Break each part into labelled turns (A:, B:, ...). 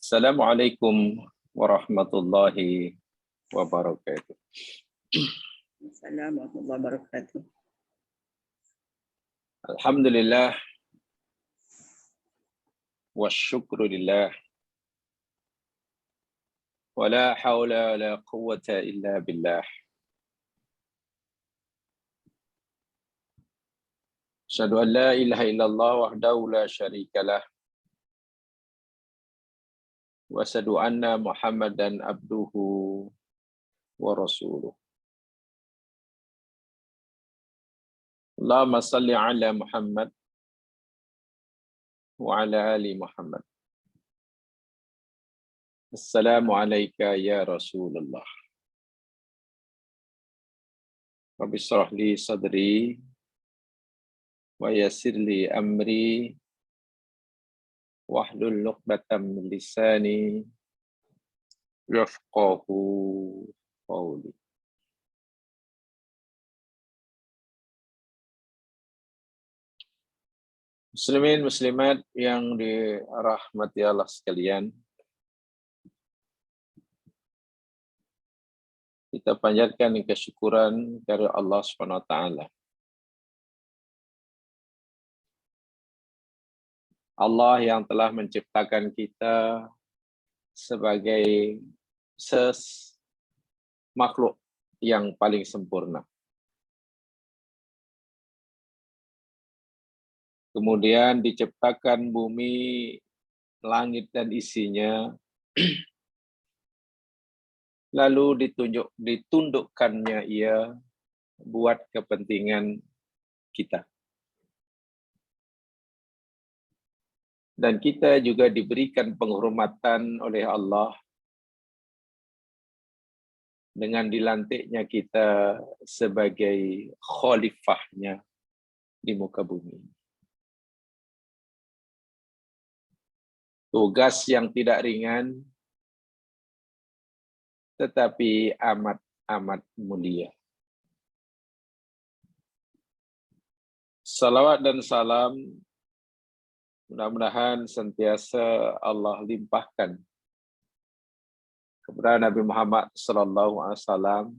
A: Assalamualaikum warahmatullahi wabarakatuh.
B: Assalamualaikum warahmatullahi wabarakatuh.
A: Alhamdulillah wa syukrulillah wa la hawla wa la quwwata illa billah. Asyhadu an la ilaha illallah wahdahu la syarikalah wa asyhadu anna Muhammadan abduhu wa rasuluh. Allahumma salli ala Muhammad wa ala ali Muhammad. Assalamu alayka ya Rasulullah. Rabbi shrah li sadri wa yassir li amri wahlul 'uqdatam min lisani yafqahu qawli. Muslimin muslimat yang dirahmati Allah sekalian, kita panjatkan kesyukuran kepada Allah Subhanahu wa taala. Allah yang telah menciptakan kita sebagai makhluk yang paling sempurna. Kemudian diciptakan bumi, langit dan isinya, lalu ditundukkannya ia buat kepentingan kita. Dan kita juga diberikan penghormatan oleh Allah dengan dilantiknya kita sebagai khalifahnya di muka bumi. Tugas yang tidak ringan, tetapi amat mulia. Salawat dan salam mudah-mudahan sentiasa Allah limpahkan kepada Nabi Muhammad SAW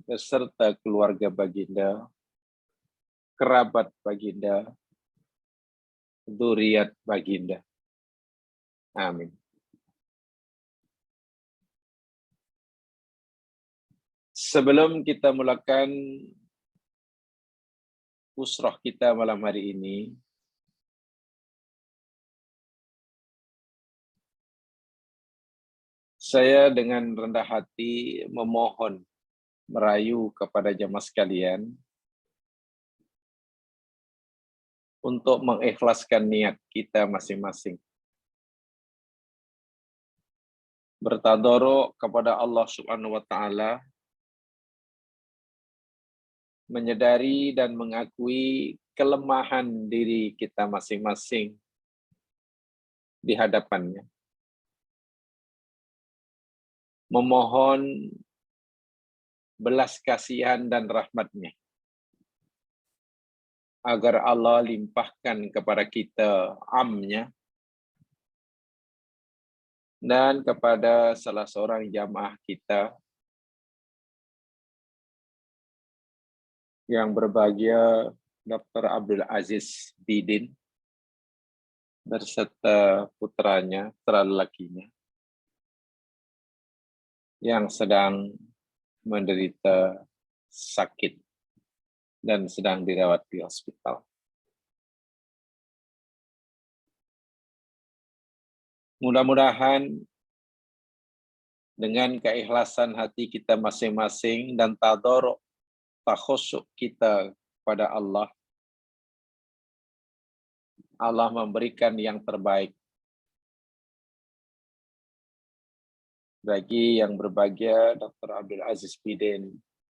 A: beserta keluarga baginda, kerabat baginda, dzurriat baginda. Amin. Sebelum kita mulakan usrah kita malam hari ini, saya dengan rendah hati memohon, merayu kepada jamaah sekalian untuk mengikhlaskan niat kita masing-masing. Bertadaruk kepada Allah Subhanahu wa taala, menyadari dan mengakui kelemahan diri kita masing-masing di hadapannya. Memohon belas kasihan dan rahmat-Nya agar Allah limpahkan kepada kita amnya dan kepada salah seorang jamaah kita yang berbahagia, Dr. Abdul Aziz Bidin berserta putranya, putra lelakinya yang sedang menderita sakit dan sedang dirawat di hospital. Mudah-mudahan dengan keikhlasan hati kita masing-masing dan tadaruk, takhusyuk kita pada Allah, Allah memberikan yang terbaik bagi yang berbahagia Dr. Abdul Aziz Bidin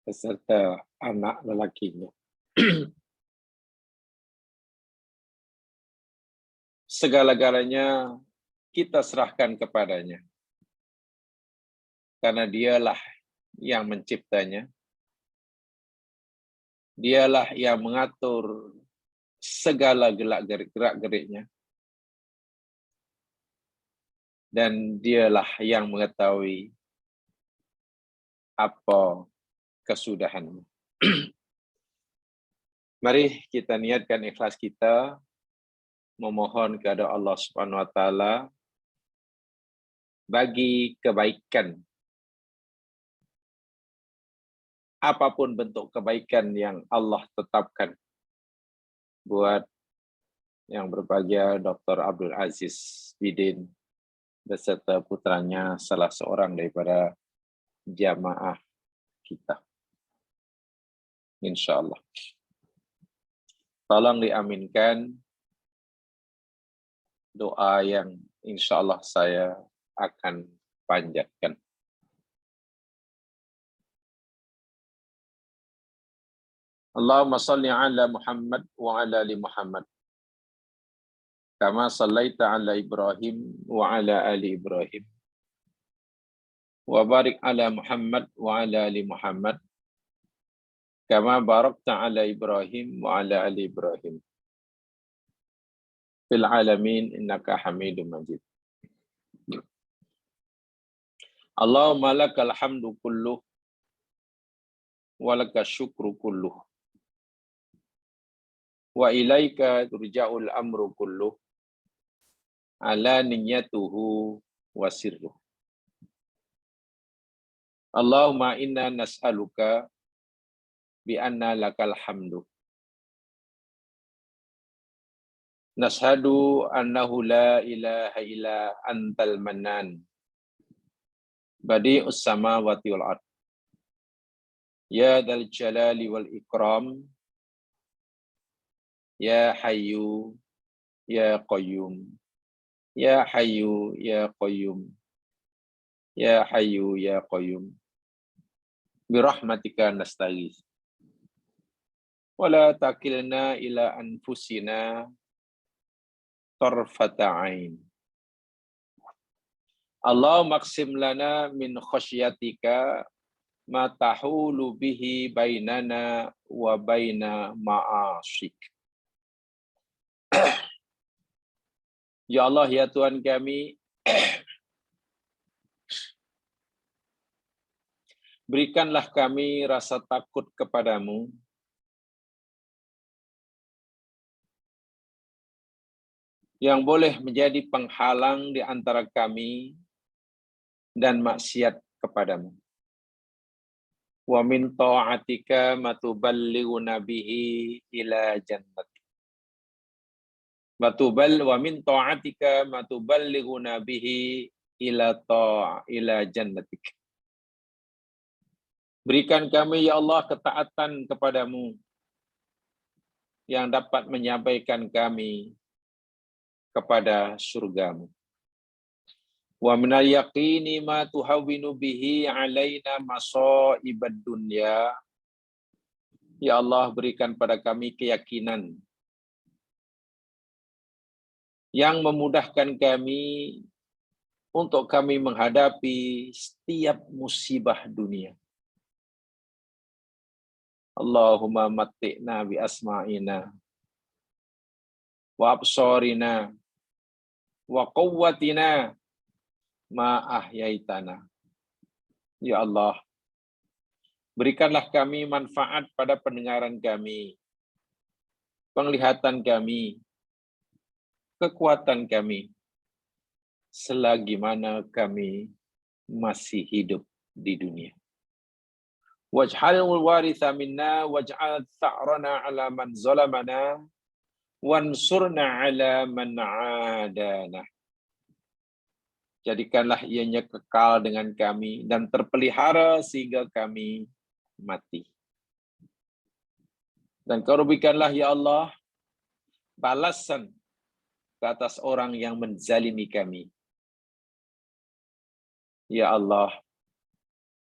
A: beserta anak lelakinya. Segala-galanya kita serahkan kepadanya, karena dialah yang menciptanya, dialah yang mengatur segala gerak-geriknya, dan dialah yang mengetahui apa kesudahanmu. Mari kita niatkan ikhlas kita, memohon kepada Allah Subhanahu wa taala bagi kebaikan. Apapun bentuk kebaikan yang Allah tetapkan buat yang berbahagia Dr. Abdul Aziz Bidin beserta putranya, salah seorang daripada jamaah kita. Insya Allah. Tolong diaminkan doa yang insya Allah saya akan panjatkan. Allahumma salli ala Muhammad wa ala ali Muhammad. Kama sallaita ala Ibrahim wa ala ali Ibrahim. Wa barik ala Muhammad wa ala ali Muhammad. Kama barakta ala Ibrahim wa ala ali Ibrahim. Fil alamin innaka Hamidum Majid. Allahumma lakal hamdu kulluh wa lakal syukru kulluh. Wa ilaika turja'ul amru kulluh ala niyyatuhu wa sirruh. Allahumma inna nas'aluka bi anna lakal hamdu. Nashhadu annahu la ilaha illa antal mannan. Badi'us samawati wal ard. Ya dzal jalali wal ikram. Ya Hayyu, Ya Qayyum, Ya Hayyu, Ya Qayyum, Ya Hayyu, Ya Qayyum. Birahmatika nastaghits. Wala takilna ila anfusina tarfata ain. Allahumma aqsim lana min khasyatika ma tahulu bihi bainana wa baina ma'asyik. Ya Allah, ya Tuhan kami, berikanlah kami rasa takut kepadamu, yang boleh menjadi penghalang di antara kami dan maksiat kepadamu. Wa min ta'atika ma tuballighuna bihi ila jannati. Wa min ta'atika ma tuballighuna bihi ila jannatik. Berikan kami ya Allah ketaatan kepadamu yang dapat menyampaikan kami kepada surgamu. Wa minal yaqini ma tuhawwinu bihi alaina masaibad dunya. Ya Allah, berikan pada kami keyakinan yang memudahkan kami untuk kami menghadapi setiap musibah dunia. Allahumma matti'na bi asma'ina wa absarina wa quwwatina ma ahyaitana. Ya Allah, berikanlah kami manfaat pada pendengaran kami, penglihatan kami, kekuatan kami, selagi mana kami masih hidup di dunia. Waj'alul waritha minna waj'al tha'rana ala man zalamana wansurna ala man 'adana. Jadikanlah ianya kekal dengan kami dan terpelihara sehingga kami mati. Dan Kau berikanlah ya Allah balasan ke atas orang yang menzalimi kami. Ya Allah,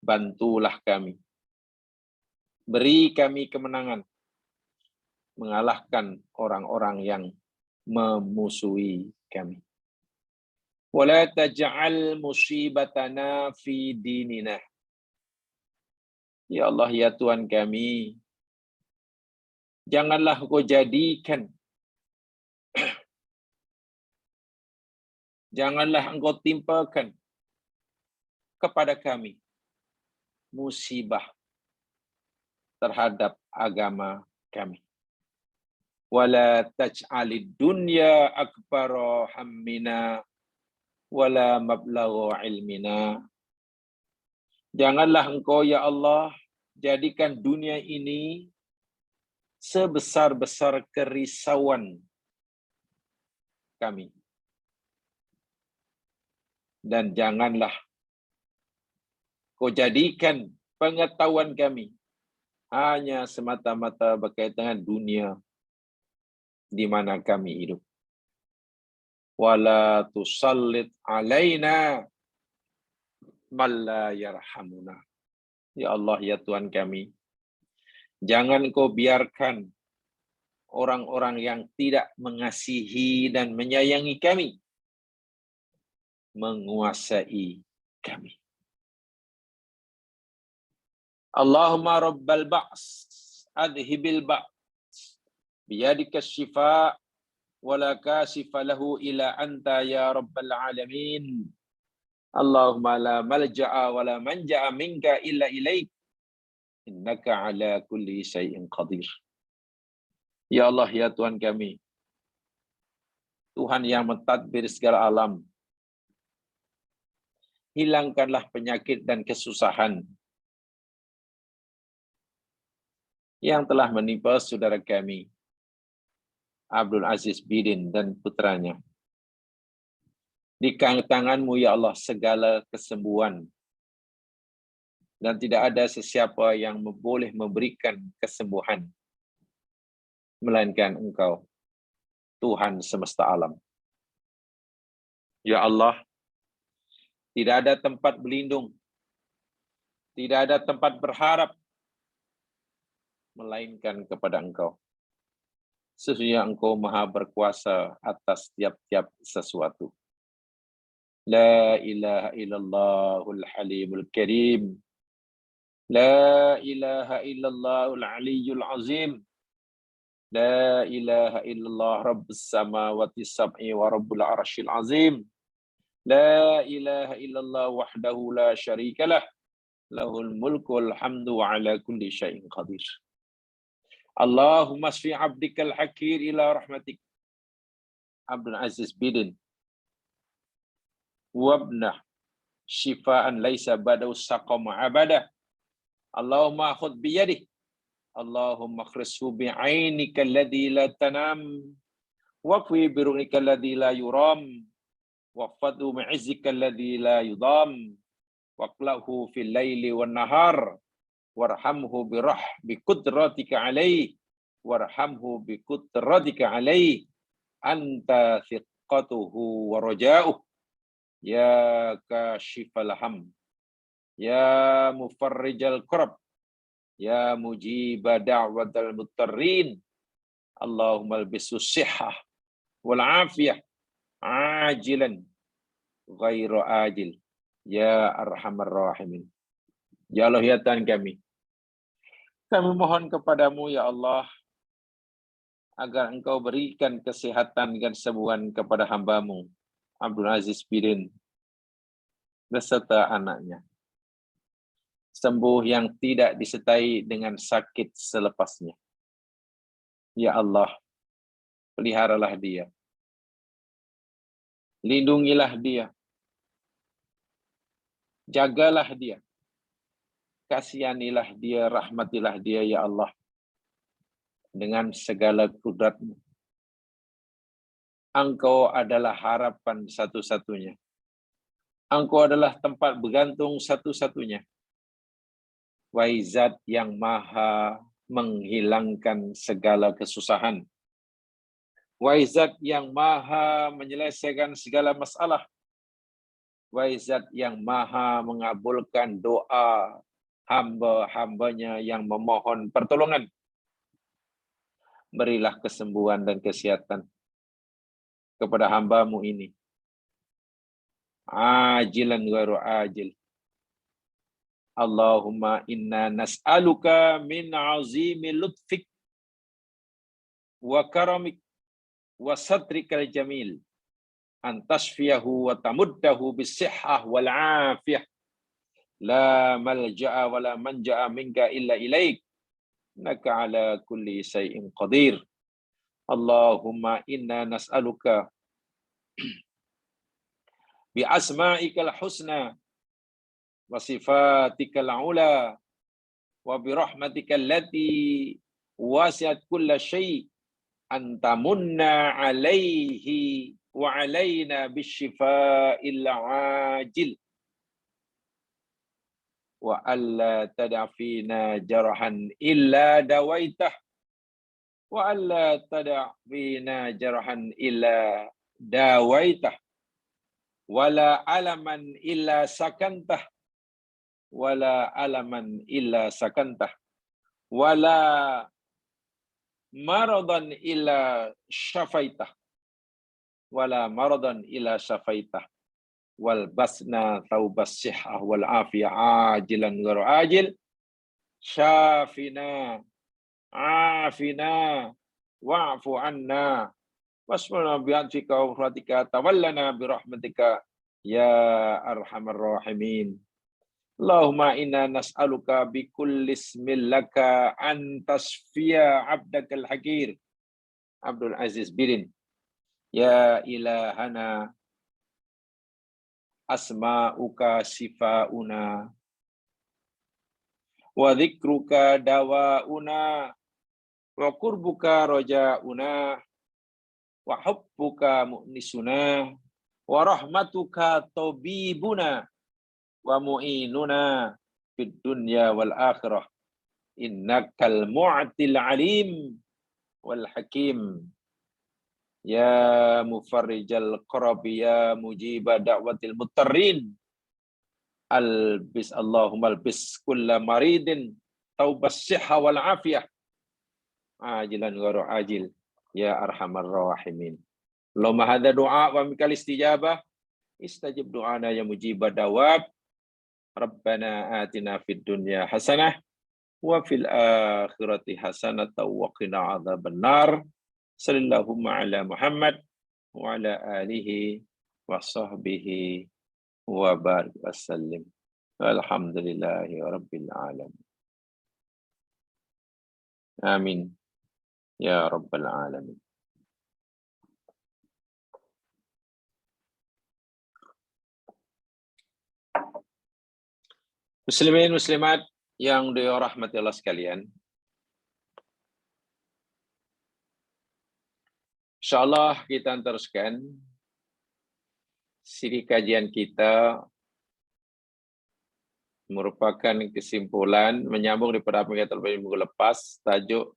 A: bantulah kami. Beri kami kemenangan mengalahkan orang-orang yang memusuhi kami. Wala taj'al musibatana fi dinina. Ya Allah, ya Tuhan kami, janganlah Kau jadikan janganlah engkau timpakan kepada kami musibah terhadap agama kami. Wala taj'alid dunya akbara hammina wala mablagha ilmina. Janganlah engkau ya Allah jadikan dunia ini sebesar-besar kerisauan kami. Dan janganlah kau jadikan pengetahuan kami hanya semata-mata berkaitan dengan dunia di mana kami hidup. Wala tusallit alaina man la yarhamuna. Ya Allah, ya Tuhan kami, jangan kau biarkan orang-orang yang tidak mengasihi dan menyayangi kami menguasai kami. Allahumma rabbal ba's adhibil ba's biyadika syifa wala kashifa lahu ila anta ya rabbal alamin. Allahumma la malja'a wala manja'a minka illa ilaik innaka ala kulli syai'in qadir. Ya Allah, ya Tuhan kami, Tuhan yang mentadbir segala alam, hilangkanlah penyakit dan kesusahan yang telah menimpa saudara kami, Abdul Aziz Bidin dan putranya. Di tangan-Mu ya Allah segala kesembuhan. Dan tidak ada sesiapa yang boleh memberikan kesembuhan melainkan Engkau, Tuhan semesta alam. Ya Allah, tidak ada tempat berlindung, tidak ada tempat berharap melainkan kepada Engkau. Sesungguhnya Engkau Maha berkuasa atas tiap-tiap sesuatu. La ilaha illallahul halimul karim. La ilaha illallahul aliyyul azim. La ilaha illallah rabbus samawati sab'i wa rabbul arsyil azim. La ilaha illallah wahdahu la syarikalah. Lahul mulku wal hamdu wa ala kulli syai'in qadir. Allahumma asfi abdikal hakir ila rahmatik. Abdul Aziz Bidin. Wabnah syifaan laisa badau saqama abada. Allahumma khud biyadih. Allahumma khrishu bi'ainika alladhi la tanam. Waqfi biru'nika alladhi la yuram. Waqfadu mi'izzika alladhi la yudam. Waqlahu fil laili wan nahar. Warhamhu biqudratika alaih. Warhamhu biqudratika alaih. Anta thiqatuhu wa raja'uh. Ya kashifal ham, ya mufarrijal kurab, ya mujiba da'watal mutarrin. Allahumma albisu sihah wal afiyah ajilan ghairu ajil ya arhamar rahimin. Ya Allah, ya Tuhan kami mohon kepadamu ya Allah agar Engkau berikan kesehatan dan kesembuhan kepada hamba-Mu Abdul Aziz Bidin beserta anaknya. Sembuh yang tidak disertai dengan sakit selepasnya. Ya Allah, peliharalah dia. Lindungilah dia. Jagalah dia. Kasihanilah dia, rahmatilah dia ya Allah. Dengan segala kudrat-Mu. Engkau adalah harapan satu-satunya. Engkau adalah tempat bergantung satu-satunya. Wahai Zat yang maha menghilangkan segala kesusahan. Wahai Zat yang maha menyelesaikan segala masalah. Wahai Zat yang maha mengabulkan doa hamba-hambanya yang memohon pertolongan. Berilah kesembuhan dan kesehatan kepada hamba-Mu ini. Ajilan ghairu ajil. Allahumma inna nas'aluka min azimi lutfik wa karamik wa satrikal jamil an tasfiyahu wa tamuddahu bisihhah wal afiyah. La malja'a wa la manja'a minka illa ilaik. Innaka ala kulli syai'in qadir. Allahumma inna nas'aluka bi asma'ikal husna wa sifatikal ula wa bi rahmatikal lati wasi'at kulla syai' anta munna alaihi wa alaina bisyifa'il ajil wa alla tad'afina jarahan illa dawaitah wa alla tad'afina jarahan illa dawaitah wala alaman illa sakantah wala alaman illa sakantah wala maradan illa syafaitah wala maradan illa syafaitah wal basna taubas sihah wal afiyah ajilan ghairu ajil syafina afina wa'fu anna wasmana bi'atika wa rahmatika tawallana birahmatika ya arhamar rahimin. Allahumma inna nas'aluka bi kulli ismin laka an tasfiya abdakal hakir Abdul Aziz Birin ya ilahana asma'uka sifauna wa dzikruka dawauna wa qurbuka rajauna wa hubbuka mu'nisuna wa rahmatuka tabibuna wa mu'inuna fid dunya wal akhirah innakal mu'til alim wal hakim ya mufarrijal qarabi ya mujiba da'watil mutarrin albis Allahumma albis kulla maridin taubas sihha wal afiyah ajilan ghairu ajil ya arhamar rahimin. Allahumma hadza du'a wa mikal istijabah istajib du'ana ya mujibad dawab. Rabbana atina fid dunya hasanah wa fil akhirati hasanah wa qina adzabannar. Sallallahu ala Muhammad wa ala alihi wa sahbihi wa barik wasallim. Alhamdulillahi rabbil alamin. Amin ya rabbal alamin. Muslimin muslimat yang dirahmati Allah sekalian. Insyaallah kita teruskan siri kajian kita merupakan kesimpulan menyambung daripada apa yang kita pelajari minggu lepas, tajuk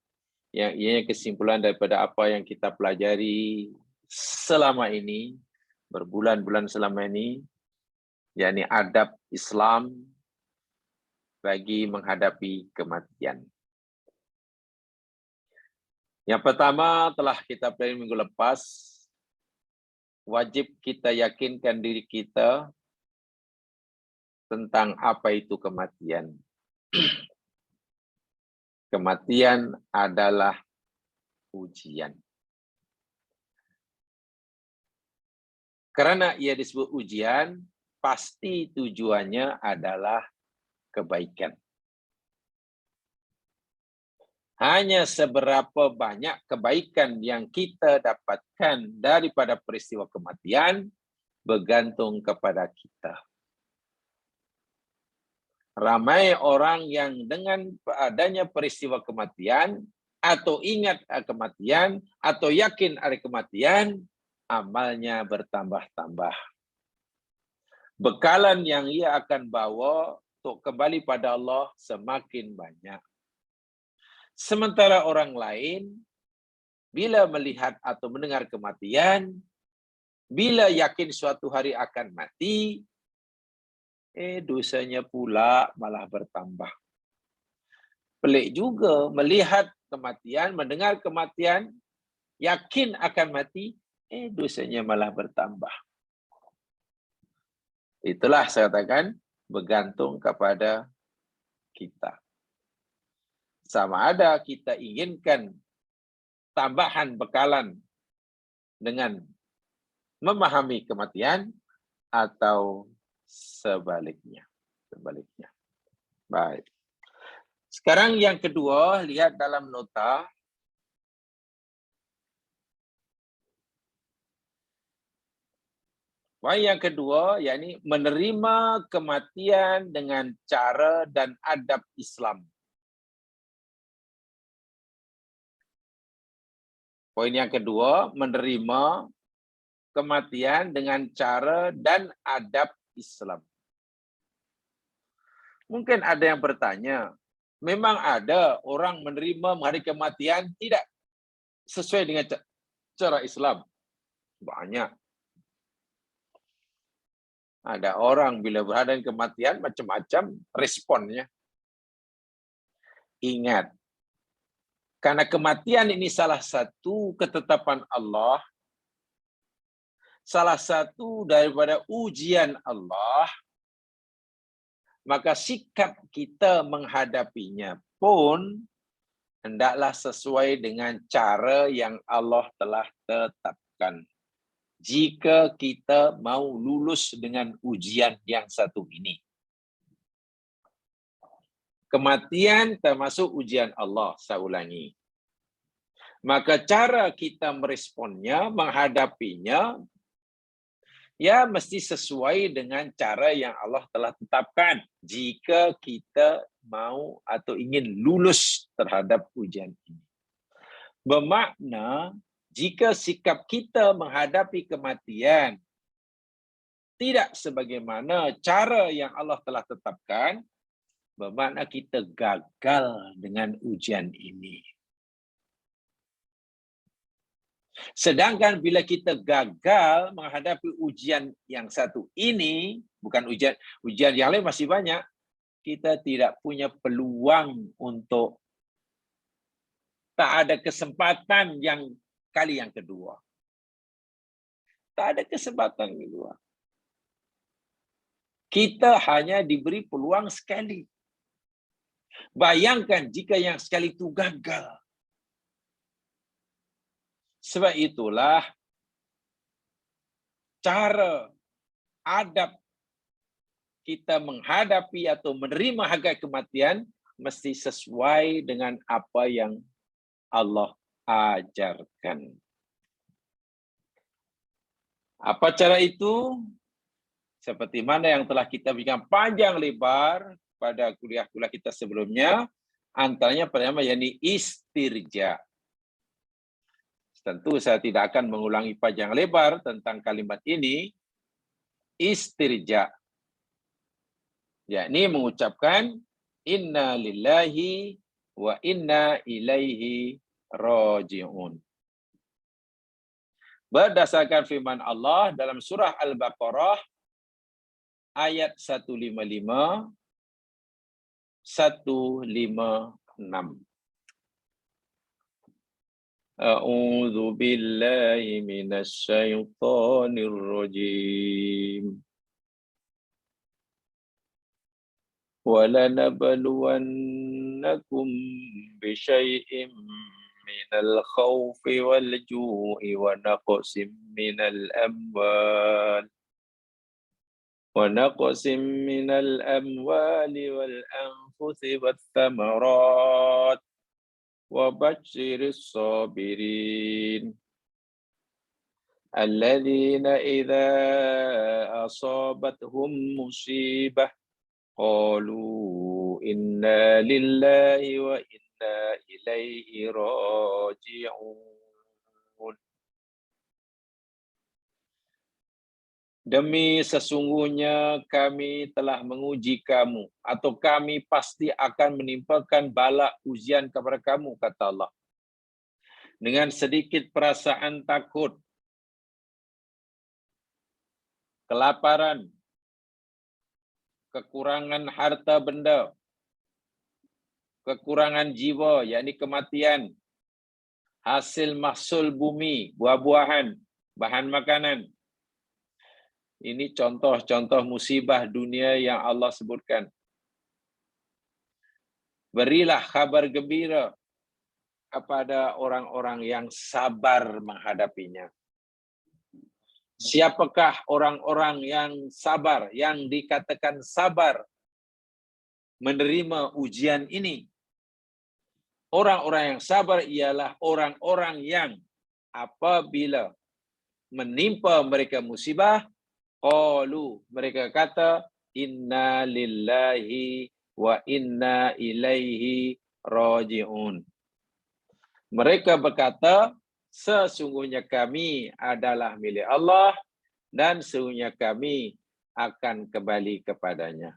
A: yang ianya kesimpulan daripada apa yang kita pelajari selama ini, berbulan-bulan selama ini, yakni adab Islam bagi menghadapi kematian. Yang pertama telah kita pelajari minggu lepas, wajib kita yakinkan diri kita tentang apa itu kematian. Kematian adalah ujian. Karena ia disebut ujian, pasti tujuannya adalah kebaikan. Hanya seberapa banyak kebaikan yang kita dapatkan daripada peristiwa kematian bergantung kepada kita. Ramai orang yang dengan adanya peristiwa kematian atau ingat kematian atau yakin ada kematian, amalnya bertambah-tambah. Bekalan yang ia akan bawa untuk kembali pada Allah semakin banyak. Sementara orang lain, bila melihat atau mendengar kematian, bila yakin suatu hari akan mati, dosanya pula malah bertambah. Pelik juga melihat kematian, mendengar kematian, yakin akan mati, dosanya malah bertambah. Itulah saya katakan bergantung kepada kita. Sama ada kita inginkan tambahan bekalan dengan memahami kematian atau sebaliknya. Baik. Sekarang yang kedua, lihat dalam nota. Poin yang kedua, yakni menerima kematian dengan cara dan adab Islam. Poin yang kedua, menerima kematian dengan cara dan adab Islam. Mungkin ada yang bertanya, memang ada orang menerima menghadapi kematian tidak sesuai dengan cara Islam? Banyak. Ada orang bila berhadapan kematian macam-macam responnya. Ingat, karena kematian ini salah satu ketetapan Allah, salah satu daripada ujian Allah, maka sikap kita menghadapinya pun hendaklah sesuai dengan cara yang Allah telah tetapkan. Jika kita mau lulus dengan ujian yang satu ini. Kematian termasuk ujian Allah, saya ulangi. Maka cara kita meresponnya, menghadapinya, ya mesti sesuai dengan cara yang Allah telah tetapkan. Jika kita mau atau ingin lulus terhadap ujian ini. Bermakna, jika sikap kita menghadapi kematian tidak sebagaimana cara yang Allah telah tetapkan, bermakna kita gagal dengan ujian ini. Sedangkan bila kita gagal menghadapi ujian yang satu ini, bukan ujian yang lain masih banyak, kita tidak punya peluang untuk tak ada kesempatan yang kali yang kedua. Tak ada kesempatan kedua. Kita hanya diberi peluang sekali. Bayangkan jika yang sekali itu gagal. Sebab itulah cara adab kita menghadapi atau menerima harga kematian mesti sesuai dengan apa yang Allah ajarkan. Apa cara itu? Seperti mana yang telah kita berikan panjang lebar pada kuliah-kuliah kita sebelumnya, antaranya pertama yakni istirja. Tentu saya tidak akan mengulangi panjang lebar tentang kalimat ini. Istirja, yakni mengucapkan inna lillahi wa inna ilaihi raji'un. Berdasarkan firman Allah dalam surah Al-Baqarah ayat 155, 156. A'udzu billahi minasy syaithanir rajim. وَلَنَبْلُوَنَّكُمْ بِشَيْءٍ مِّنَ الْخَوْفِ وَالْجُوعِ وَنَقْصٍ مِّنَ الْأَمْوَالِ وَالْأَنفُسِ وَالثَّمَرَاتِ وَبَشِّرِ الصَّابِرِينَ الَّذِينَ إِذَا أَصَابَتْهُم مُّصِيبَةٌ قالوا إنا لله وإنا إليه راجعون. Demi sesungguhnya kami telah menguji kamu, atau kami pasti akan menimpakan bala ujian kepada kamu, kata Allah. Dengan sedikit perasaan takut, kelaparan, kekurangan harta benda, kekurangan jiwa, yakni kematian, hasil mahsul bumi, buah-buahan, bahan makanan. Ini contoh-contoh musibah dunia yang Allah sebutkan. Berilah kabar gembira kepada orang-orang yang sabar menghadapinya. Siapakah orang-orang yang sabar, yang dikatakan sabar menerima ujian ini? Orang-orang yang sabar ialah orang-orang yang apabila menimpa mereka musibah, qalu, mereka kata, inna lillahi wa inna ilaihi raji'un. Mereka berkata, sesungguhnya kami adalah milik Allah dan sesungguhnya kami akan kembali kepadanya.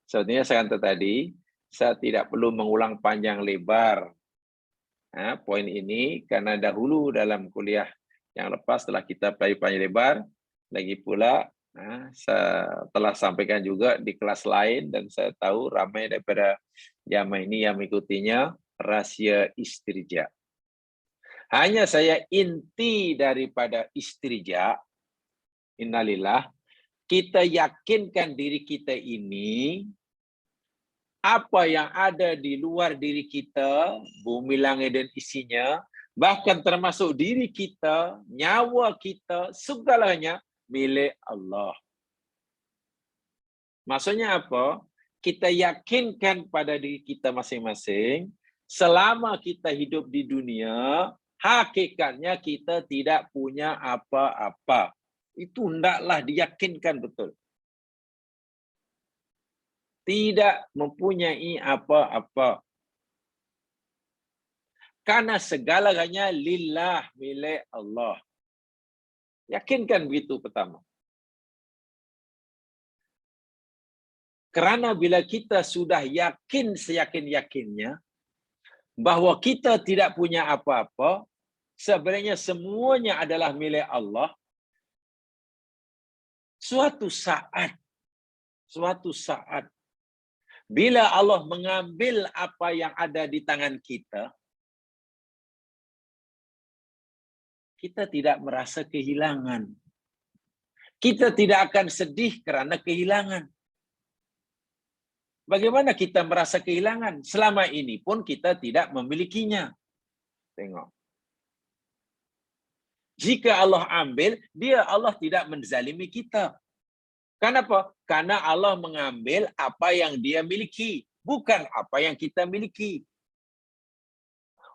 A: Sebenarnya saya kata tadi, saya tidak perlu mengulang panjang lebar poin ini, karena dahulu dalam kuliah yang lepas telah kita pelajari panjang lebar. Lagi pula, saya telah sampaikan juga di kelas lain, dan saya tahu ramai daripada jamaah ini yang mengikutinya, rahsia istirja. Hanya saya inti daripada istirja, innalillah, kita yakinkan diri kita ini, apa yang ada di luar diri kita, bumi langit dan isinya, bahkan termasuk diri kita, nyawa kita, segalanya milik Allah. Maksudnya apa? Kita yakinkan pada diri kita masing-masing, selama kita hidup di dunia, hakikatnya kita tidak punya apa-apa. Itu hendaklah diyakinkan betul. Tidak mempunyai apa-apa. Karena segalanya lillah, milik Allah. Yakinkan begitu pertama. Kerana bila kita sudah yakin seyakin-yakinnya bahwa kita tidak punya apa-apa, sebenarnya semuanya adalah milik Allah, suatu saat bila Allah mengambil apa yang ada di tangan kita, kita tidak merasa kehilangan. Kita tidak akan sedih kerana kehilangan. Bagaimana kita merasa kehilangan? Selama ini pun kita tidak memilikinya. Tengok. Jika Allah ambil, Allah tidak menzalimi kita. Kenapa? Karena Allah mengambil apa yang dia miliki, bukan apa yang kita miliki.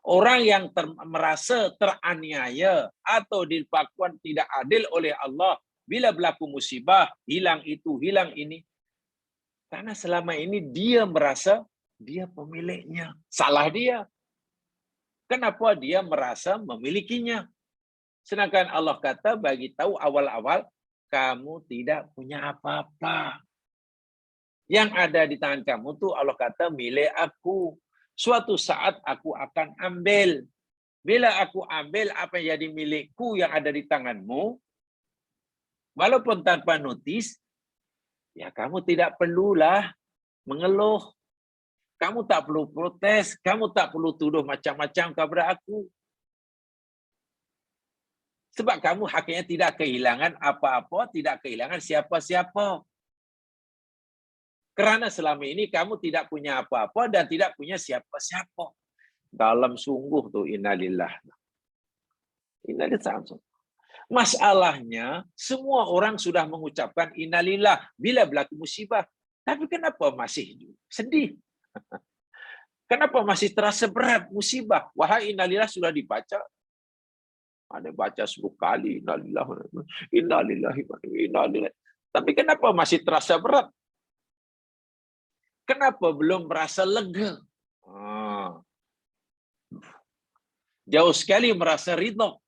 A: Orang yang merasa teraniaya atau diperlakukan tidak adil oleh Allah bila berlaku musibah, hilang itu, hilang ini, karena selama ini dia merasa dia pemiliknya. Salah dia. Kenapa dia merasa memilikinya? Sedangkan Allah kata, bagi tahu awal-awal, kamu tidak punya apa-apa. Yang ada di tangan kamu tuh Allah kata milik aku. Suatu saat aku akan ambil. Bila aku ambil apa yang jadi milikku yang ada di tanganmu, walaupun tanpa notis, ya kamu tidak perlulah mengeluh. Kamu tak perlu protes. Kamu tak perlu tuduh macam-macam kepada aku. Sebab kamu hakikatnya tidak kehilangan apa-apa, tidak kehilangan siapa-siapa. Kerana selama ini kamu tidak punya apa-apa dan tidak punya siapa-siapa. Dalam sungguh tu innalillah. Innalillah. Masalahnya, semua orang sudah mengucapkan innalillah bila berlaku musibah. Tapi kenapa masih sedih? Kenapa masih terasa berat musibah? Wahai innalillah sudah dibaca. Ada baca 10 kali innalillah, innalillah. Tapi kenapa masih terasa berat? Kenapa belum merasa lega? Jauh sekali merasa ridha.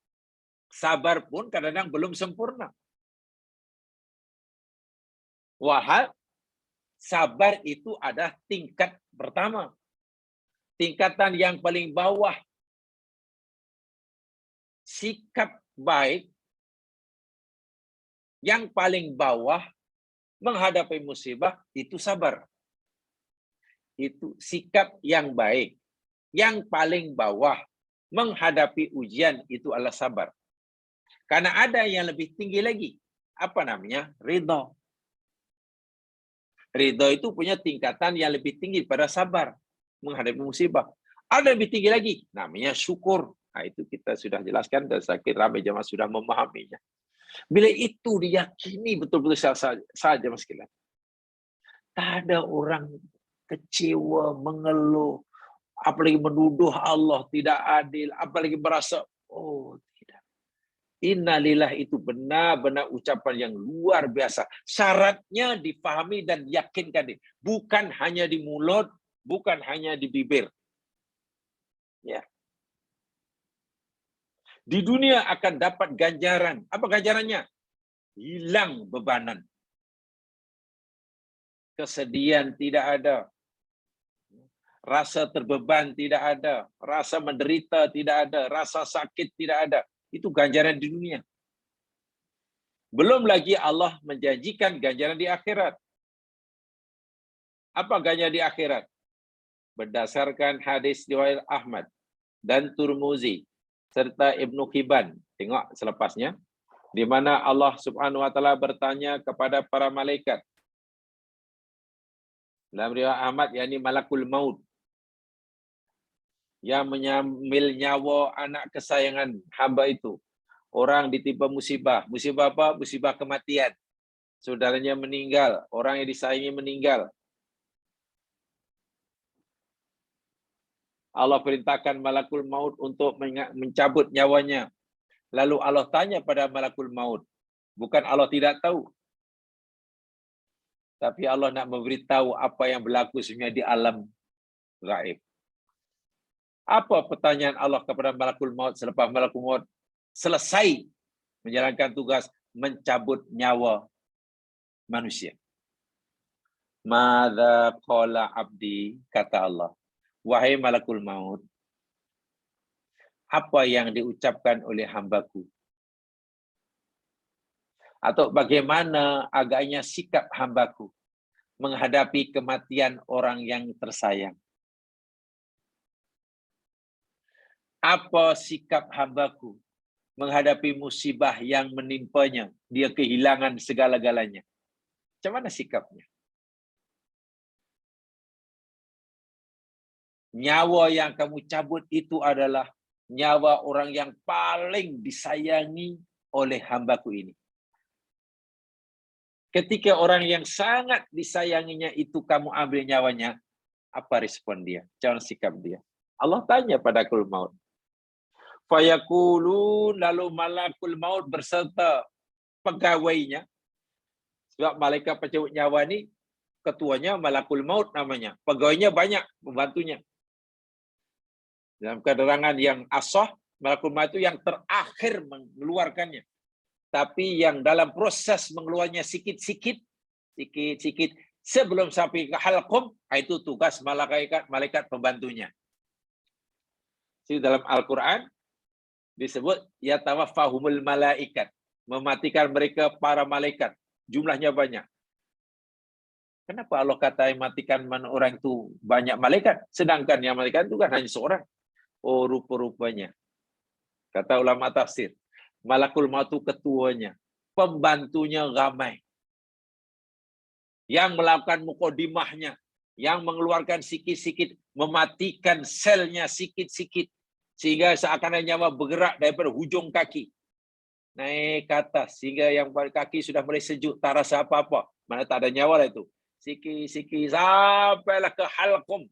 A: Sabar pun kadang-kadang belum sempurna. Wahai, sabar itu ada tingkat pertama. Tingkatan yang paling bawah. Sikap baik yang paling bawah menghadapi musibah itu sabar. Itu sikap yang baik yang paling bawah menghadapi ujian itu adalah sabar. Karena ada yang lebih tinggi lagi. Apa namanya? Ridha. Ridha itu punya tingkatan yang lebih tinggi pada sabar menghadapi musibah. Ada lebih tinggi lagi, namanya syukur. Itu kita sudah jelaskan dan saya kira ramai jemaah sudah memahaminya. Bila itu diyakini betul-betul saja Mas sekalian. Tak ada orang kecewa, mengeluh, apalagi menuduh Allah tidak adil, apalagi merasa, oh tidak. Innalillah itu benar-benar ucapan yang luar biasa. Syaratnya difahami dan yakinkan. Bukan hanya di mulut, bukan hanya di bibir. Ya. Di dunia akan dapat ganjaran. Apa ganjarannya? Hilang bebanan. Kesedihan tidak ada. Rasa terbeban tidak ada. Rasa menderita tidak ada. Rasa sakit tidak ada. Itu ganjaran di dunia. Belum lagi Allah menjanjikan ganjaran di akhirat. Apa ganjaran di akhirat? Berdasarkan hadis riwayat Ahmad dan Turmuzi serta Ibnu Hibban. Tengok selepasnya. Di mana Allah Subhanahu wa taala bertanya kepada para malaikat. Dalam riwayat Ahmad, yakni malakul maut yang menyambil nyawa anak kesayangan hamba itu. Orang ditimpa musibah. Musibah apa? Musibah kematian. Saudaranya meninggal, orang yang disayangi meninggal. Allah perintahkan malakul maut untuk mencabut nyawanya. Lalu Allah tanya pada malakul maut. Bukan Allah tidak tahu. Tapi Allah nak memberitahu apa yang berlaku sebenarnya di alam gaib. Apa pertanyaan Allah kepada malakul maut selepas malakul maut selesai menjalankan tugas mencabut nyawa manusia? Madza qala abdi, kata Allah. Wahai malakul maut, apa yang diucapkan oleh hambaku? Atau bagaimana agaknya sikap hambaku menghadapi kematian orang yang tersayang? Apa sikap hambaku menghadapi musibah yang menimpanya? Dia kehilangan segala-galanya. Macam mana sikapnya? Nyawa yang kamu cabut itu adalah nyawa orang yang paling disayangi oleh hambaku ini. Ketika orang yang sangat disayanginya itu kamu ambil nyawanya, apa respon dia? Jangan sikap dia. Allah tanya pada malakul maut. Fayaqulun, lalu malakul maut berserta pegawainya. Sebab malaikat pencabut nyawa ni ketuanya malakul maut namanya. Pegawainya banyak, membantunya. Dalam keterangan yang ashah, malakul maut itu yang terakhir mengeluarkannya. Tapi yang dalam proses mengeluarnya sikit-sikit sebelum sampai ke halqum, itu tugas malaikat pembantunya. Jadi dalam Al-Quran disebut yatawaffahumul malaikat, mematikan mereka para malaikat, jumlahnya banyak. Kenapa Allah kata matikan orang itu banyak malaikat, sedangkan yang malaikat itu kan hanya seorang? Oh, rupa-rupanya kata ulama tafsir, malakul maut itu ketuanya, pembantunya ramai, yang melakukan mukodimahnya, yang mengeluarkan sikit-sikit, mematikan selnya sikit-sikit, sehingga seakan nyawa bergerak daripada hujung kaki naik ke atas, sehingga yang kaki sudah mulai sejuk, tak rasa apa-apa, mana tak ada nyawa lah itu, sikit-sikit sampailah ke halqum.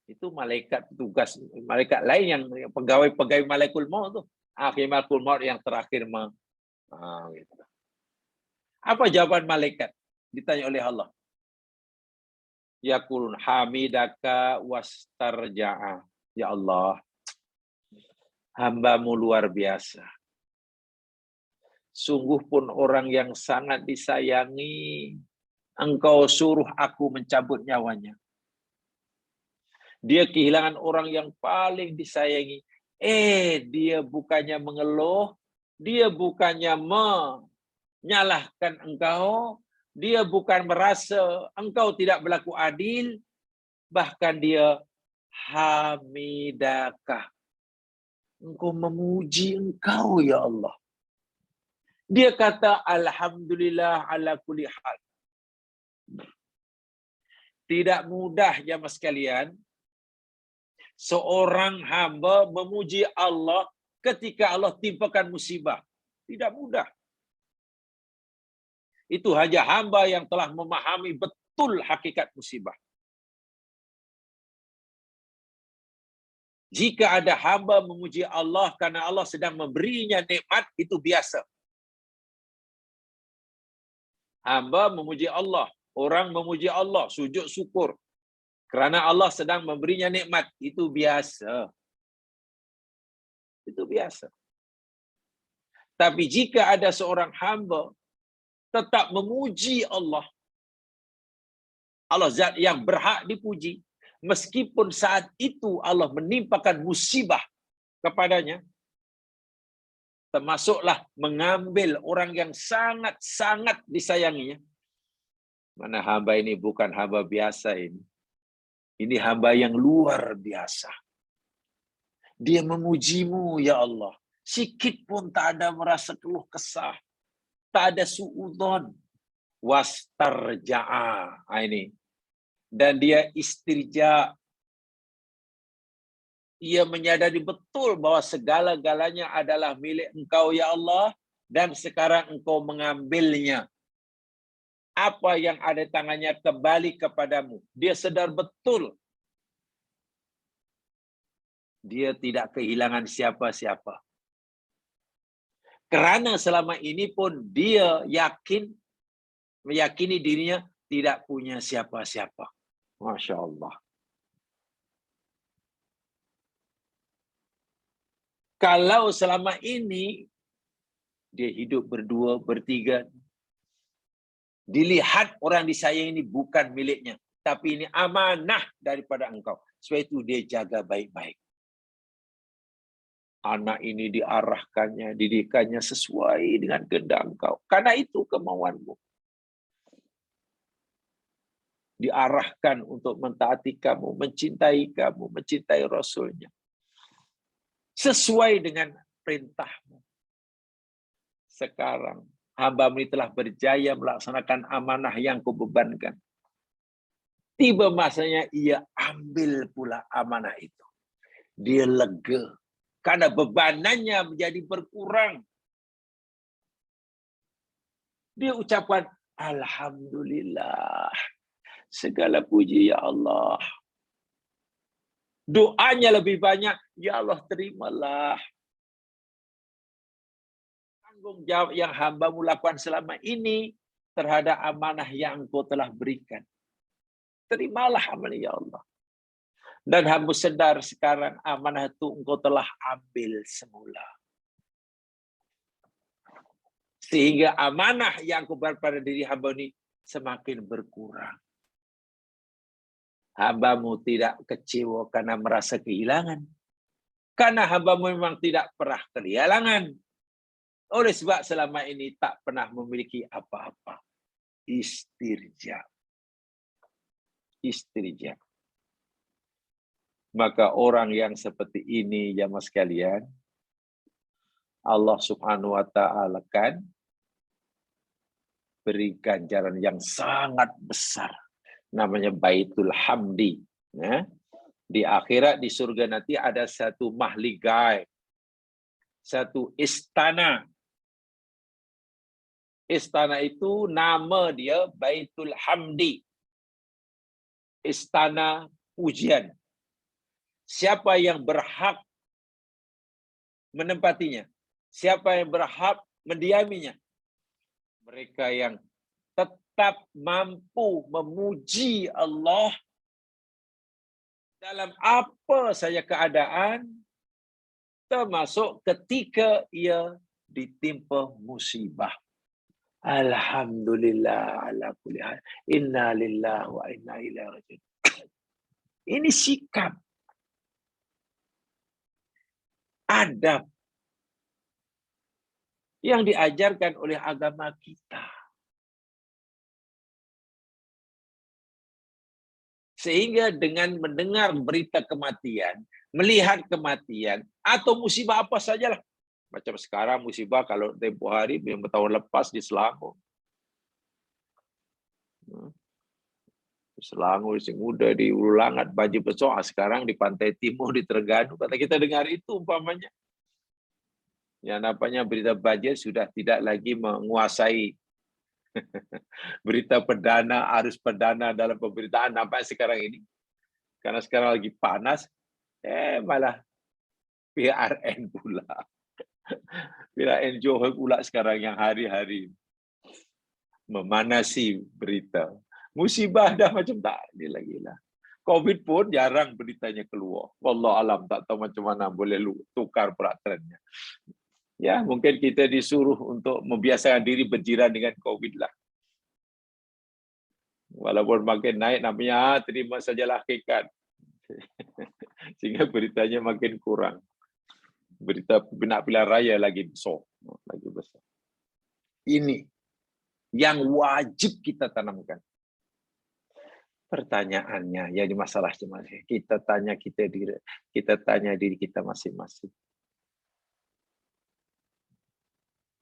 A: Itu malaikat tugas, malaikat lain yang pegawai-pegawai malakul maut tu. Akhir malakul maut yang terakhir gitu. Apa jawaban malaikat? Ditanya oleh Allah. Yaqulun hamidaka wastarja'a. Ya Allah, hamba-Mu luar biasa. Sungguh pun orang yang sangat disayangi, Engkau suruh aku mencabut nyawanya. Dia kehilangan orang yang paling disayangi. Dia bukannya mengeluh, dia bukannya menyalahkan engkau, dia bukan merasa engkau tidak berlaku adil, bahkan dia hamidakah. Engkau memuji engkau, ya Allah. Dia kata, alhamdulillah ala kulli hal. Tidak mudah jemaah sekalian seorang hamba memuji Allah ketika Allah timpakan musibah. Tidak mudah. Itu hanya hamba yang telah memahami betul hakikat musibah. Jika ada hamba memuji Allah karena Allah sedang memberinya nikmat, itu biasa. Hamba memuji Allah, orang memuji Allah, sujud syukur kerana Allah sedang memberinya nikmat, itu biasa. Itu biasa. Tapi jika ada seorang hamba tetap memuji Allah, Allah zat yang berhak dipuji, meskipun saat itu Allah menimpakan musibah kepadanya, termasuklah mengambil orang yang sangat-sangat disayanginya. Mana hamba ini bukan hamba biasa ini. Ini hamba yang luar biasa. Dia memujimu, ya Allah. Sikit pun tak ada merasa keluh kesah. Tak ada suudzon. Wastarja'a. Ini. Dan dia istirja. Ia menyadari betul bahwa segala-galanya adalah milik Engkau, ya Allah. Dan sekarang Engkau mengambilnya. Apa yang ada tangannya kembali kepadamu. Dia sedar betul. Dia tidak kehilangan siapa-siapa. Kerana selama ini pun dia meyakini dirinya tidak punya siapa-siapa. Masya Allah. Kalau selama ini dia hidup berdua, bertiga, dilihat orang disayang ini bukan miliknya, tapi ini amanah daripada Engkau. Sebab itu dia jaga baik-baik. Anak ini diarahkannya, didikannya sesuai dengan kehendak Engkau. Karena itu kemauanmu. Diarahkan untuk mentaati kamu, mencintai Rasulnya. Sesuai dengan perintahmu. Sekarang, hamba-Mu ini telah berjaya melaksanakan amanah yang kubebankan. Tiba masanya ia ambil pula amanah itu. Dia lega. Karena bebanannya menjadi berkurang. Dia ucapkan, Alhamdulillah. Segala puji ya Allah. Doanya lebih banyak, ya Allah terimalah. Tanggung jawab yang hamba-Mu lakukan selama ini terhadap amanah yang Engkau telah berikan. Terimalah amanah ya Allah. Dan hamba sedar sekarang amanah itu Engkau telah ambil semula. Sehingga amanah yang Engkau berikan pada diri hamba ini semakin berkurang. Hamba-Mu tidak kecewa karena merasa kehilangan. Karena hamba-Mu memang tidak pernah kehilangan. Oleh sebab selama ini tak pernah memiliki apa-apa. Istirja. Istirja. Maka orang yang seperti ini, jamaah sekalian, Allah Subhanahu wa Ta'ala kan beri ganjaran yang sangat besar. Namanya Baitul Hamdi. Ya. Di akhirat, di surga nanti ada satu mahligai. Satu istana. Istana itu nama dia Baitul Hamdi. Istana pujian. Siapa yang berhak menempatinya? Siapa yang berhak mendiaminya? Mereka yang tetap mampu memuji Allah dalam apa saja keadaan, termasuk ketika ia ditimpa musibah. Alhamdulillah ala kulli hal. Inna lillahi wa inna ilaihi raji'un. Ini sikap adab yang diajarkan oleh agama kita. Sehingga dengan mendengar berita kematian, melihat kematian, atau musibah apa sajalah. Macam sekarang musibah kalau tempoh hari yang tahun lepas di Selangor. Selangor, sing muda di Ulu Langat, Baju Besok, sekarang di Pantai Timur, di Terengganu. Kata kita dengar itu umpamanya. Yang namanya berita banjir sudah tidak lagi menguasai berita perdana, arus perdana dalam pemberitaan sampai sekarang ini. Karena sekarang lagi panas, malah PRN pula. PRN Johor pula sekarang yang hari-hari memanasi berita. Musibah dah macam tak gila-gila. COVID pun jarang beritanya keluar. Wallah alam, tak tahu macam mana boleh tukar peraturannya. Ya, mungkin kita disuruh untuk membiasakan diri berjiran dengan COVID lah. Walaupun makin naik namanya, terima sajalah hakikat. Sehingga beritanya makin kurang. Berita benak pilihan raya lagi besar. Ini yang wajib kita tanamkan. Pertanyaannya, ya di masalah kita tanya diri kita masing-masing.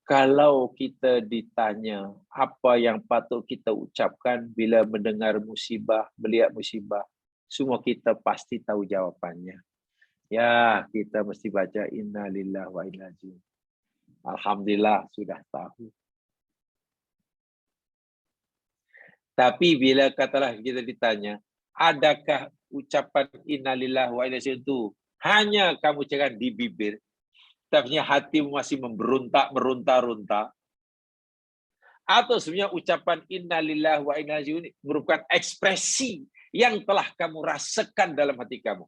A: Kalau kita ditanya apa yang patut kita ucapkan bila mendengar musibah, melihat musibah, semua kita pasti tahu jawabannya. Ya, kita mesti baca inna lillahi wa inna ilaihi raji'un. Alhamdulillah sudah tahu. Tapi bila katalah kita ditanya, adakah ucapan inna lillahi wa inna ilaihi raji'un itu hanya kamu cakap di bibir, tapi hatimu masih meronta-ronta, atau sebenarnya ucapan inna lillahi wa inna ilaihi raji'un merupakan ekspresi yang telah kamu rasakan dalam hati kamu.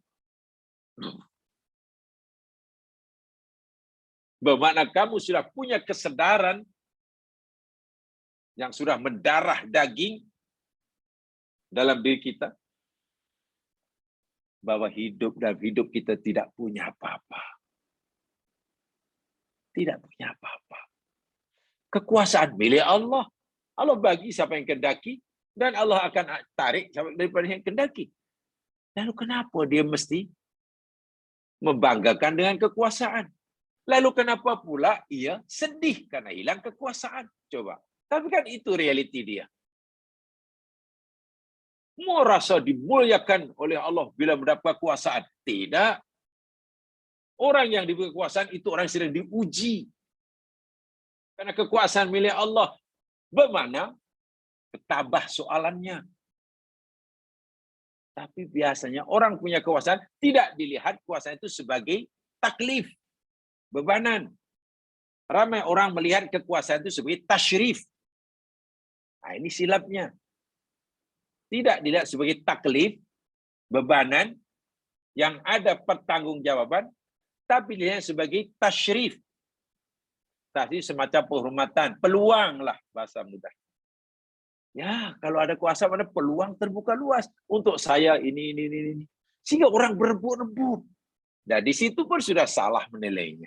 A: Bermakna kamu sudah punya kesadaran yang sudah mendarah daging dalam diri kita bahwa hidup kita tidak punya apa-apa. Tidak punya apa-apa. Kekuasaan milik Allah. Allah bagi siapa yang kendaki dan Allah akan tarik daripada yang kendaki. Lalu kenapa dia mesti membanggakan dengan kekuasaan? Lalu kenapa pula ia sedih karena hilang kekuasaan? Coba. Tapi kan itu realiti dia. Mau rasa dimuliakan oleh Allah bila mendapat kekuasaan? Tidak. Orang yang diberi kekuasaan itu orang yang sedang diuji. Karena kekuasaan milik Allah. Bermakna bertambah soalannya. Tapi biasanya orang punya kekuasaan tidak dilihat kekuasaan itu sebagai taklif, bebanan. Ramai orang melihat kekuasaan itu sebagai tasyrif. Nah, ini silapnya. Tidak dilihat sebagai taklif, bebanan, yang ada pertanggungjawaban, tapi dilihat sebagai tasyrif. Tadi semacam penghormatan, peluang lah bahasa mudah. Ya, kalau ada kuasa mana peluang terbuka luas untuk saya ini. Sehingga orang berebut-rebut. Nah, di situ pun sudah salah menilainya.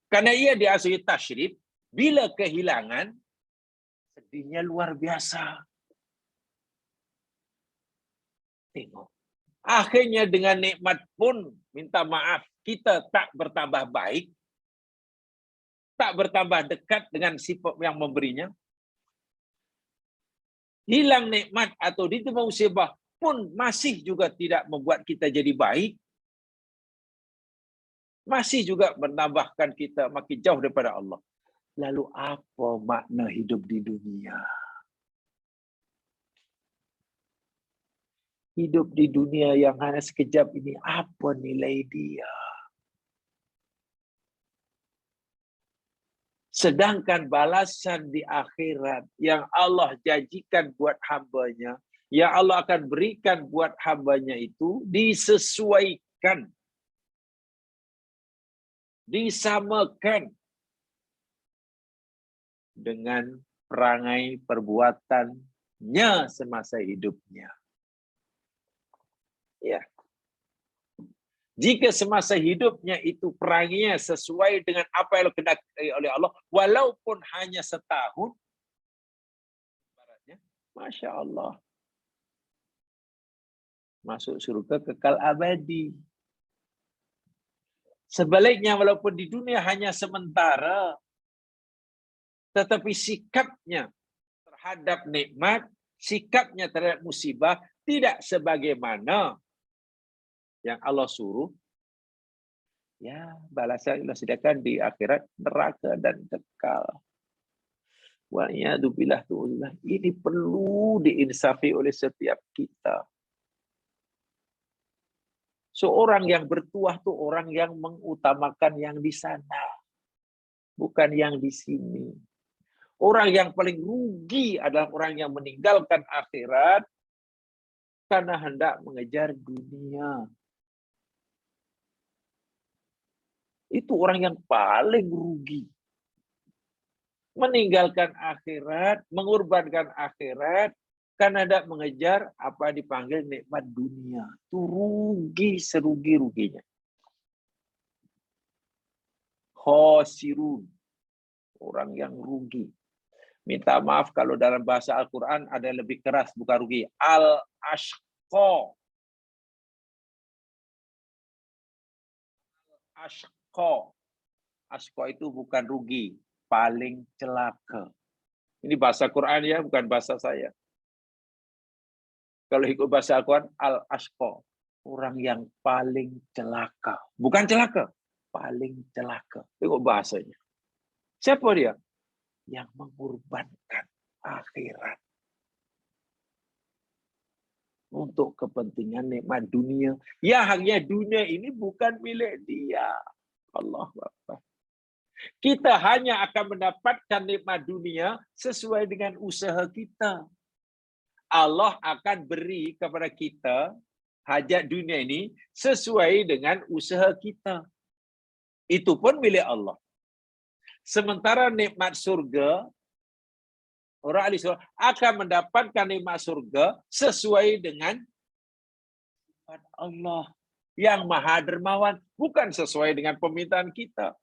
A: Karena ia diasui tasyrif, bila kehilangan, sedihnya luar biasa. Tengok. Akhirnya dengan nikmat pun, minta maaf, kita tak bertambah baik, tak bertambah dekat dengan sifat yang memberinya. Hilang nikmat atau ditimpa musibah pun masih juga tidak membuat kita jadi baik. Masih juga menambahkan kita makin jauh daripada Allah. Lalu apa makna hidup di dunia? Hidup di dunia yang hanya sekejap ini, apa nilai dia? Sedangkan balasan di akhirat yang Allah janjikan buat hambanya, yang Allah akan berikan buat hambanya itu disesuaikan, disamakan dengan perangai perbuatannya semasa hidupnya. Ya. Jika semasa hidupnya itu perangainya sesuai dengan apa yang dikehendaki oleh Allah, walaupun hanya setahun, Masya Allah, masuk surga kekal abadi. Sebaliknya, walaupun di dunia hanya sementara, tetapi sikapnya terhadap nikmat, sikapnya terhadap musibah, tidak sebagaimana yang Allah suruh, ya balasan Allah sediakan di akhirat neraka dan kekal. Wa'iyadzubillah. Ini perlu diinsafi oleh setiap kita. Seorang yang bertuah itu orang yang mengutamakan yang di sana, bukan yang di sini. Orang yang paling rugi adalah orang yang meninggalkan akhirat karena hendak mengejar dunia. Itu orang yang paling rugi. Meninggalkan akhirat, mengorbankan akhirat, karena hendak mengejar apa dipanggil nikmat dunia. Itu rugi serugi-ruginya. Khosirun. Orang yang rugi. Minta maaf kalau dalam bahasa Al-Quran ada yang lebih keras, bukan rugi. Al-ashqa. Ashqa. Ashqa itu bukan rugi, paling celaka. Ini bahasa Quran ya, bukan bahasa saya. Kalau ikut bahasa Al-Quran, al-ashqa. Orang yang paling celaka. Bukan celaka, paling celaka. Tengok bahasanya. Siapa dia? Yang mengorbankan akhirat untuk kepentingan nikmat dunia. Ya, hanya dunia ini bukan milik dia. Allah Akbar. Kita hanya akan mendapatkan nikmat dunia sesuai dengan usaha kita. Allah akan beri kepada kita hajat dunia ini sesuai dengan usaha kita. Itu pun milik Allah. Sementara nikmat surga, orang ahli surga akan mendapatkan nikmat surga sesuai dengan sifat Allah yang maha dermawan, bukan sesuai dengan permintaan kita.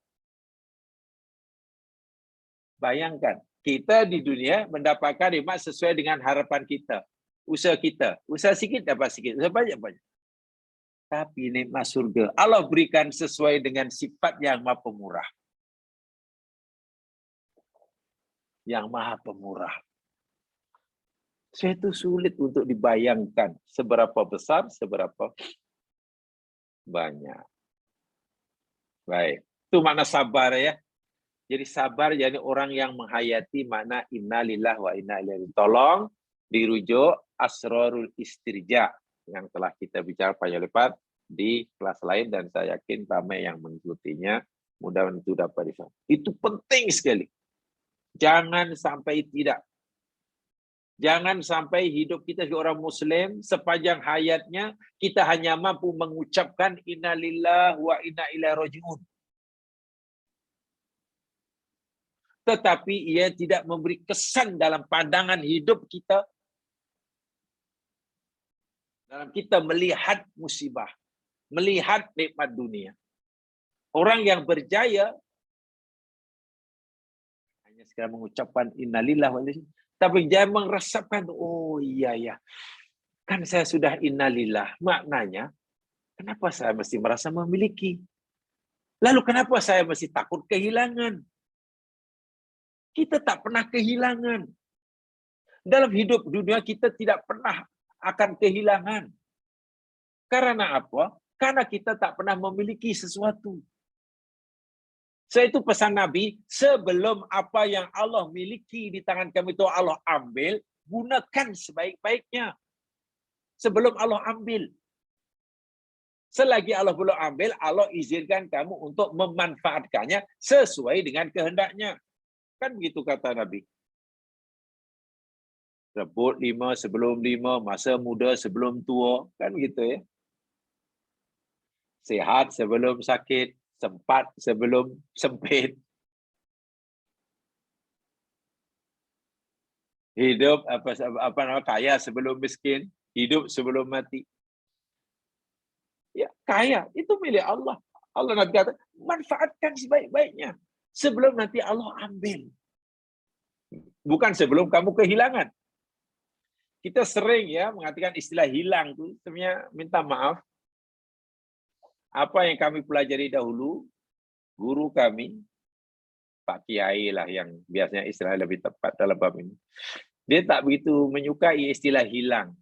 A: Bayangkan, kita di dunia mendapatkan nikmat sesuai dengan harapan kita, usaha kita. Usaha sikit dapat sikit, usaha banyak-banyak. Tapi nikmat surga Allah berikan sesuai dengan sifat yang maha pemurah. Yang maha pemurah. Itu sulit untuk dibayangkan seberapa besar, seberapa banyak. Baik, itu makna sabar ya. Jadi sabar jadi orang yang menghayati makna inna lillahi wa inna ilaihi. Tolong dirujuk asrarul istirja yang telah kita bicara panjang lebar di kelas lain dan saya yakin ramai yang mengikutinya. Mudah-mudahan itu dapat difahami. Itu penting sekali. Jangan sampai tidak. Jangan sampai hidup kita sebagai orang Muslim sepanjang hayatnya kita hanya mampu mengucapkan inna lillahi wa inna ilaihi raji'un. Tetapi ia tidak memberi kesan dalam pandangan hidup kita. Dalam kita melihat musibah, melihat nikmat dunia. Orang yang berjaya hanya sekedar mengucapkan innalillahi wa inna ilaihi, tapi jangan meresapkan, oh iya ya, kan saya sudah innalillah. Maknanya, kenapa saya mesti merasa memiliki? Lalu kenapa saya mesti takut kehilangan? Kita tak pernah kehilangan. Dalam hidup dunia kita tidak pernah akan kehilangan. Karena apa? Karena kita tak pernah memiliki sesuatu. Itu pesan Nabi, sebelum apa yang Allah miliki di tangan kami itu Allah ambil, gunakan sebaik-baiknya. Sebelum Allah ambil. Selagi Allah belum ambil, Allah izinkan kamu untuk memanfaatkannya sesuai dengan kehendaknya. Kan begitu kata Nabi. Rebut 5 sebelum 5, masa muda sebelum tua. Kan begitu ya. Sehat sebelum sakit. Sempat sebelum sempit. Hidup kaya sebelum miskin, hidup sebelum mati. Ya, kaya itu milik Allah. Allah nanti kata, manfaatkan sebaik-baiknya sebelum nanti Allah ambil. Bukan sebelum kamu kehilangan. Kita sering ya mengatakan istilah hilang tuh, sebenarnya minta maaf. Apa yang kami pelajari dahulu, guru kami, Pak Kiai lah yang biasanya istilah lebih tepat dalam bab ini. Dia tak begitu menyukai istilah hilang.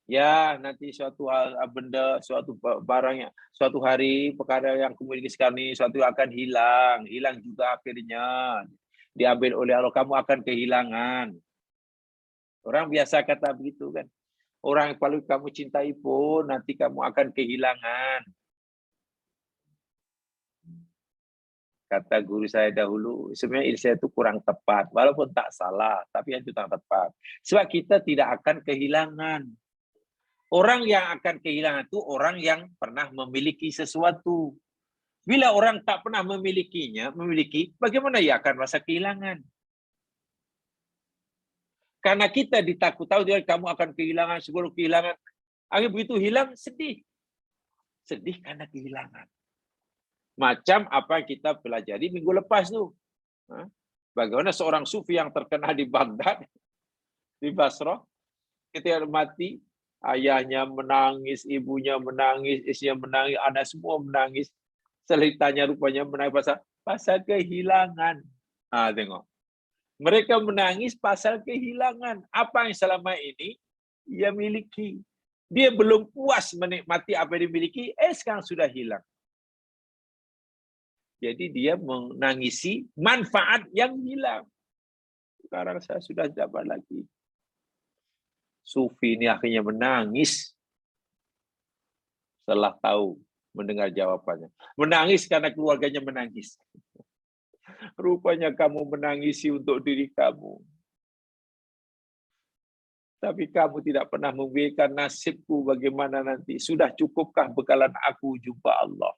A: Ya, nanti suatu benda, suatu barang yang suatu hari perkara yang kamu miliki sekarang ini suatu akan hilang, hilang juga akhirnya diambil oleh Allah, kamu akan kehilangan. Orang biasa kata begitu kan. Orang yang paling kamu cintai pun nanti kamu akan kehilangan. Kata guru saya dahulu, sebenarnya ilmu itu kurang tepat, walaupun tak salah, tapi itu tak tepat. Sebab kita tidak akan kehilangan. Orang yang akan kehilangan itu orang yang pernah memiliki sesuatu. Bila orang tak pernah memiliki, bagaimana ia akan merasa kehilangan? Karena kita tahu kamu akan kehilangan, sebelum kehilangan. Akhirnya begitu hilang, sedih. Sedih karena kehilangan. Macam apa yang kita pelajari minggu lepas tu. Bagaimana seorang sufi yang terkenal di Baghdad, di Basrah, ketika mati, ayahnya menangis, ibunya menangis, istrinya menangis, anak semua menangis. Ceritanya rupanya menangis pasal kehilangan. Tengok. Mereka menangis pasal kehilangan. Apa yang selama ini ia miliki. Dia belum puas menikmati apa yang dimiliki, sekarang sudah hilang. Jadi dia menangisi manfaat yang hilang. Sekarang saya sudah dapat lagi. Sufi ini akhirnya menangis setelah tahu mendengar jawabannya. Menangis karena keluarganya menangis. Rupanya kamu menangisi untuk diri kamu. Tapi kamu tidak pernah memikirkan nasibku bagaimana nanti. Sudah cukupkah bekalan aku jumpa Allah?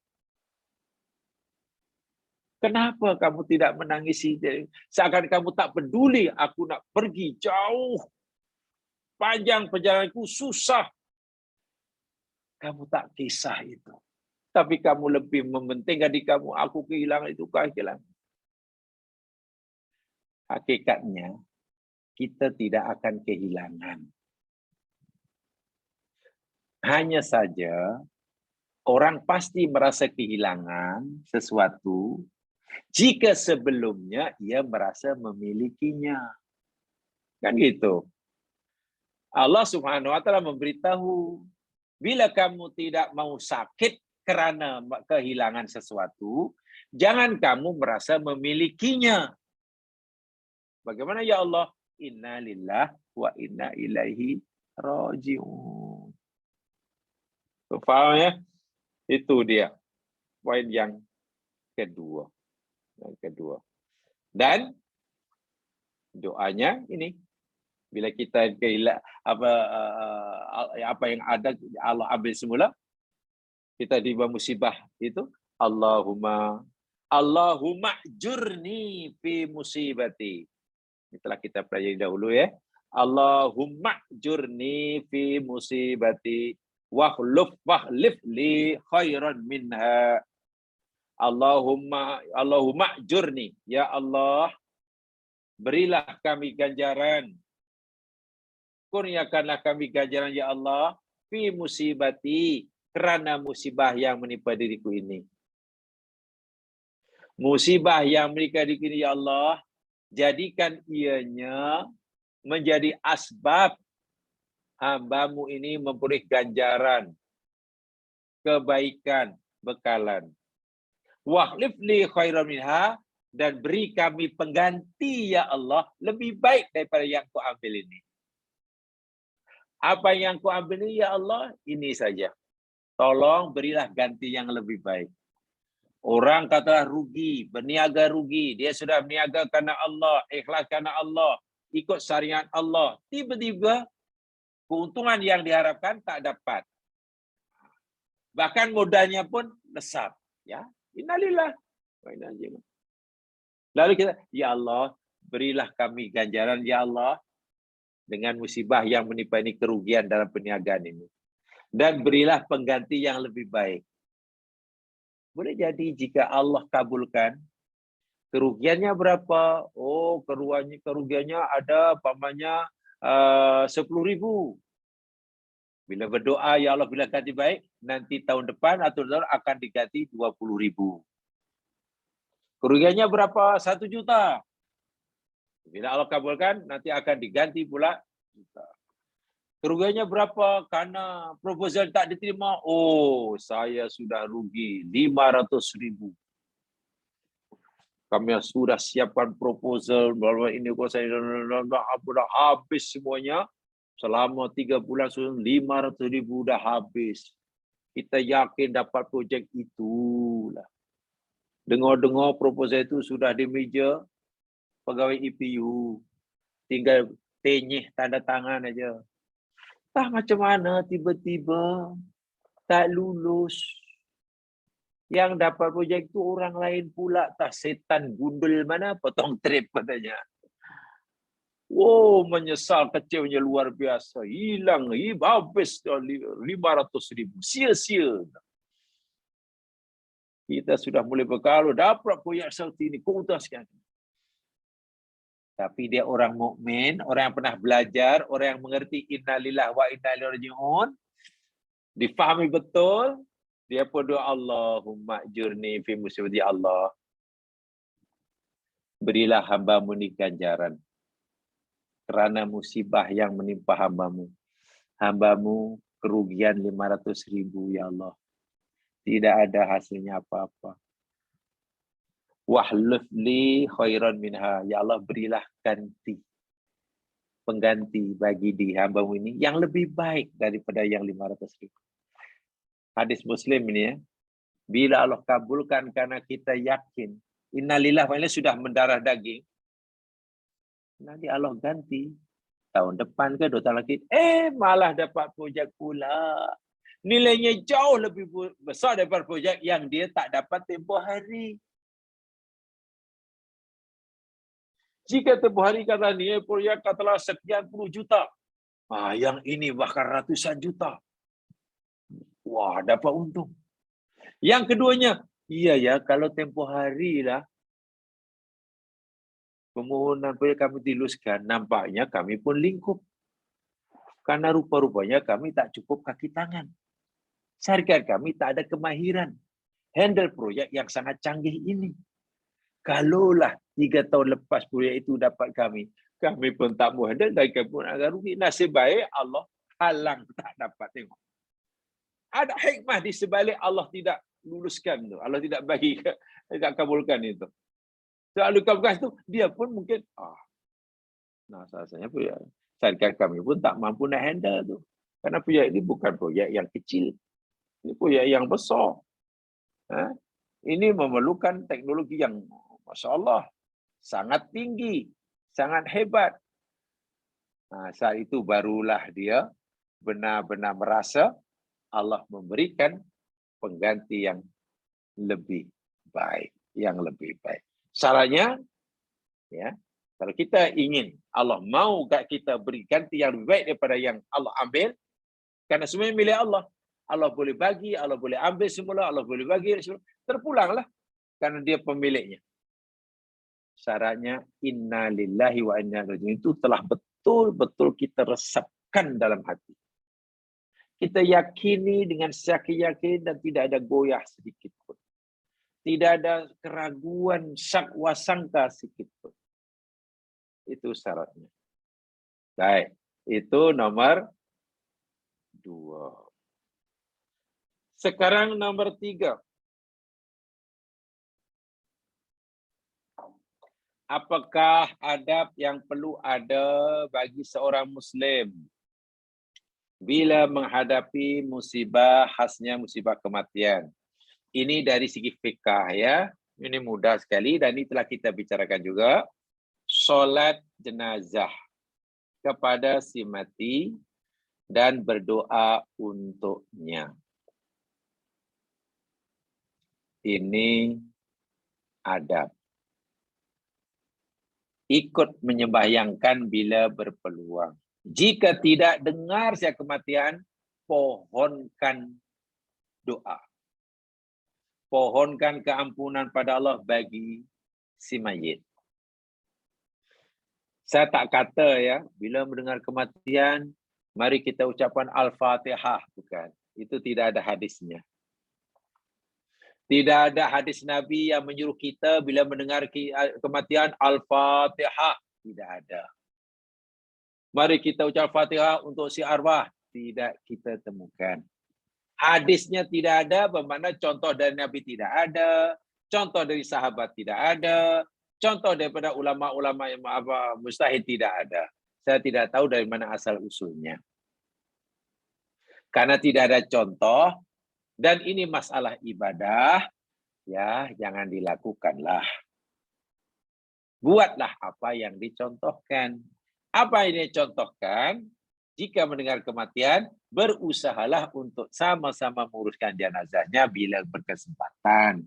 A: Kenapa kamu tidak menangisi? Seakan kamu tak peduli, aku nak pergi jauh. Panjang perjalananku, susah. Kamu tak kisah itu. Tapi kamu lebih mementingkan di kamu, aku kehilangan itu, kehilangan. Hakikatnya, kita tidak akan kehilangan. Hanya saja, orang pasti merasa kehilangan sesuatu jika sebelumnya ia merasa memilikinya. Kan gitu. Allah Subhanahu wa taala memberitahu, bila kamu tidak mau sakit karena kehilangan sesuatu, jangan kamu merasa memilikinya. Bagaimana ya Allah? Inna lillahi wa inna ilaihi raji'un. Faham ya? Itu dia poin yang kedua. Dan doanya ini, bila kita apa yang ada Allah ambil semula, kita di musibah itu, Allahumma jurni fi musibati. Itulah kita pelajari dahulu ya. Allahumma jurni fi musibati wahlif li khairan minha. Allahumma jurni, ya Allah, berilah kami ganjaran. Kurniakanlah kami ganjaran ya Allah fi musibati, kerana musibah yang menimpa diriku ini. Musibah yang menimpa diriku ini ya Allah, jadikan ianya menjadi asbab hamba-Mu ini memperoleh ganjaran, kebaikan, bekalan. Wahlif li khairan minha, dan beri kami pengganti ya Allah lebih baik daripada yang Kau ambil ini. Apa yang Kau ambil ini ya Allah, ini saja. Tolong berilah ganti yang lebih baik. Orang katalah rugi, berniaga rugi, dia sudah berniaga karena Allah, ikhlas karena Allah, ikut syariat Allah. Tiba-tiba keuntungan yang diharapkan tak dapat. Bahkan modalnya pun lesap. Ya, innalillah. Lalu kita, ya Allah, berilah kami ganjaran ya Allah dengan musibah yang menimpa ini, kerugian dalam perniagaan ini. Dan berilah pengganti yang lebih baik. Boleh jadi jika Allah kabulkan, kerugiannya berapa? Oh, kerugiannya ada pamannya 10.000. Bila berdoa, ya Allah bila ganti baik, nanti tahun depan atau tahun akan diganti 20.000. Kerugiannya berapa? 1 juta. Bila Allah kabulkan, nanti akan diganti pula juta. Kerugiannya berapa? Karena proposal tak diterima. Oh, saya sudah rugi 500.000. Kami sudah siapkan proposal bahwa ini kok saya dah habis semuanya. Selama 3 bulan sudah 500.000 dah habis. Kita yakin dapat projek itulah. Dengar-dengar proposal itu sudah di meja pegawai EPU. Tinggal tenyih tanda tangan aja. Tak macam mana tiba-tiba tak lulus. Yang dapat projek itu orang lain pula. Tak setan gundul mana potong trip katanya. Wow, menyesal kecilnya luar biasa. Hilang, habis 500.000. Sia-sia. Kita sudah mulai berkalu. Dapat projek seperti ini. Kau utaskan. Tapi dia orang mukmin, orang yang pernah belajar, orang yang mengerti innalillah wa inna ilaihi raji'un. Difahami betul, dia pun doa Allahumma ajurni fi musibati Allah. Berilah hamba-Mu ni ganjaran kerana musibah yang menimpa hamba-Mu. Hamba-Mu kerugian 500.000 ya Allah. Tidak ada hasilnya apa-apa. Wahluf li khairan minha. Ya Allah, berilah ganti. Pengganti bagi di hamba-Mu ini yang lebih baik daripada yang 500.000. Hadis Muslim ini ya. Bila Allah kabulkan karena kita yakin. Innalillah wa inna sudah mendarah daging. Nanti Allah ganti. Tahun depan ke 2 tahun lagi. Malah dapat projek pula. Nilainya jauh lebih besar daripada projek yang dia tak dapat tempoh hari. Jika tempoh hari kata ni, proyek katalah sekian puluh juta. Yang ini bahkan ratusan juta. Wah, dapat untung. Yang keduanya, iya ya, kalau tempoh hari lah, permohonan proyek kami diluluskan, nampaknya kami pun lingkup. Karena rupa-rupanya kami tak cukup kaki tangan. Syarikat kami tak ada kemahiran. Handle proyek yang sangat canggih ini. Kalaulah 3 tahun lepas proyek itu dapat kami pun tak mau handle dan kami pun agak rugi. Nasib baik Allah halang tak dapat tengok. Ada hikmah di sebalik Allah tidak luluskan tu. Allah tidak bagi, tidak kabulkan itu. Soal kabulkan itu, dia pun mungkin, rasanya proyek syarikat kami pun tak mampu nak handle tu. Karena proyek ini bukan proyek yang kecil. Ini proyek yang besar. Ini memerlukan teknologi yang Masya Allah, sangat tinggi, sangat hebat. Saat itu barulah dia benar-benar merasa Allah memberikan pengganti yang lebih baik, Syaratnya, ya, kalau kita ingin Allah mau kita beri ganti yang lebih baik daripada yang Allah ambil, karena semuanya milik Allah. Allah boleh bagi, Allah boleh ambil semula, Allah boleh bagi, terpulanglah karena dia pemiliknya. Syaratnya inna lillahi wa inna ilaihi raji'un itu telah betul-betul kita resapkan dalam hati. Kita yakini dengan yakin dan tidak ada goyah sedikit pun. Tidak ada keraguan, syak wasangka sedikit pun. Itu syaratnya. Baik, itu nomor 2. Sekarang nomor 3. Apakah adab yang perlu ada bagi seorang Muslim bila menghadapi musibah, khasnya musibah kematian? Ini dari segi fikah ya. Ini mudah sekali dan ini telah kita bicarakan juga. Solat jenazah kepada si mati dan berdoa untuknya. Ini adab. Ikut menyembahyangkan bila berpeluang. Jika tidak dengar siap kematian, pohonkan doa. Pohonkan keampunan pada Allah bagi si mayit. Saya tak kata ya, bila mendengar kematian, mari kita ucapkan Al-Fatihah. Bukan. Itu tidak ada hadisnya. Tidak ada hadis Nabi yang menyuruh kita bila mendengar kematian Al-Fatihah. Tidak ada. Mari kita ucap Fatihah untuk si arwah. Tidak kita temukan. Hadisnya tidak ada, bermakna contoh dari Nabi tidak ada, contoh dari sahabat tidak ada, contoh daripada ulama-ulama yang mustahid tidak ada. Saya tidak tahu dari mana asal usulnya. Karena tidak ada contoh, dan ini masalah ibadah, ya jangan dilakukanlah. Buatlah apa yang dicontohkan. Apa yang dicontohkan? Jika mendengar kematian, berusahalah untuk sama-sama menguruskan jenazahnya bila berkesempatan.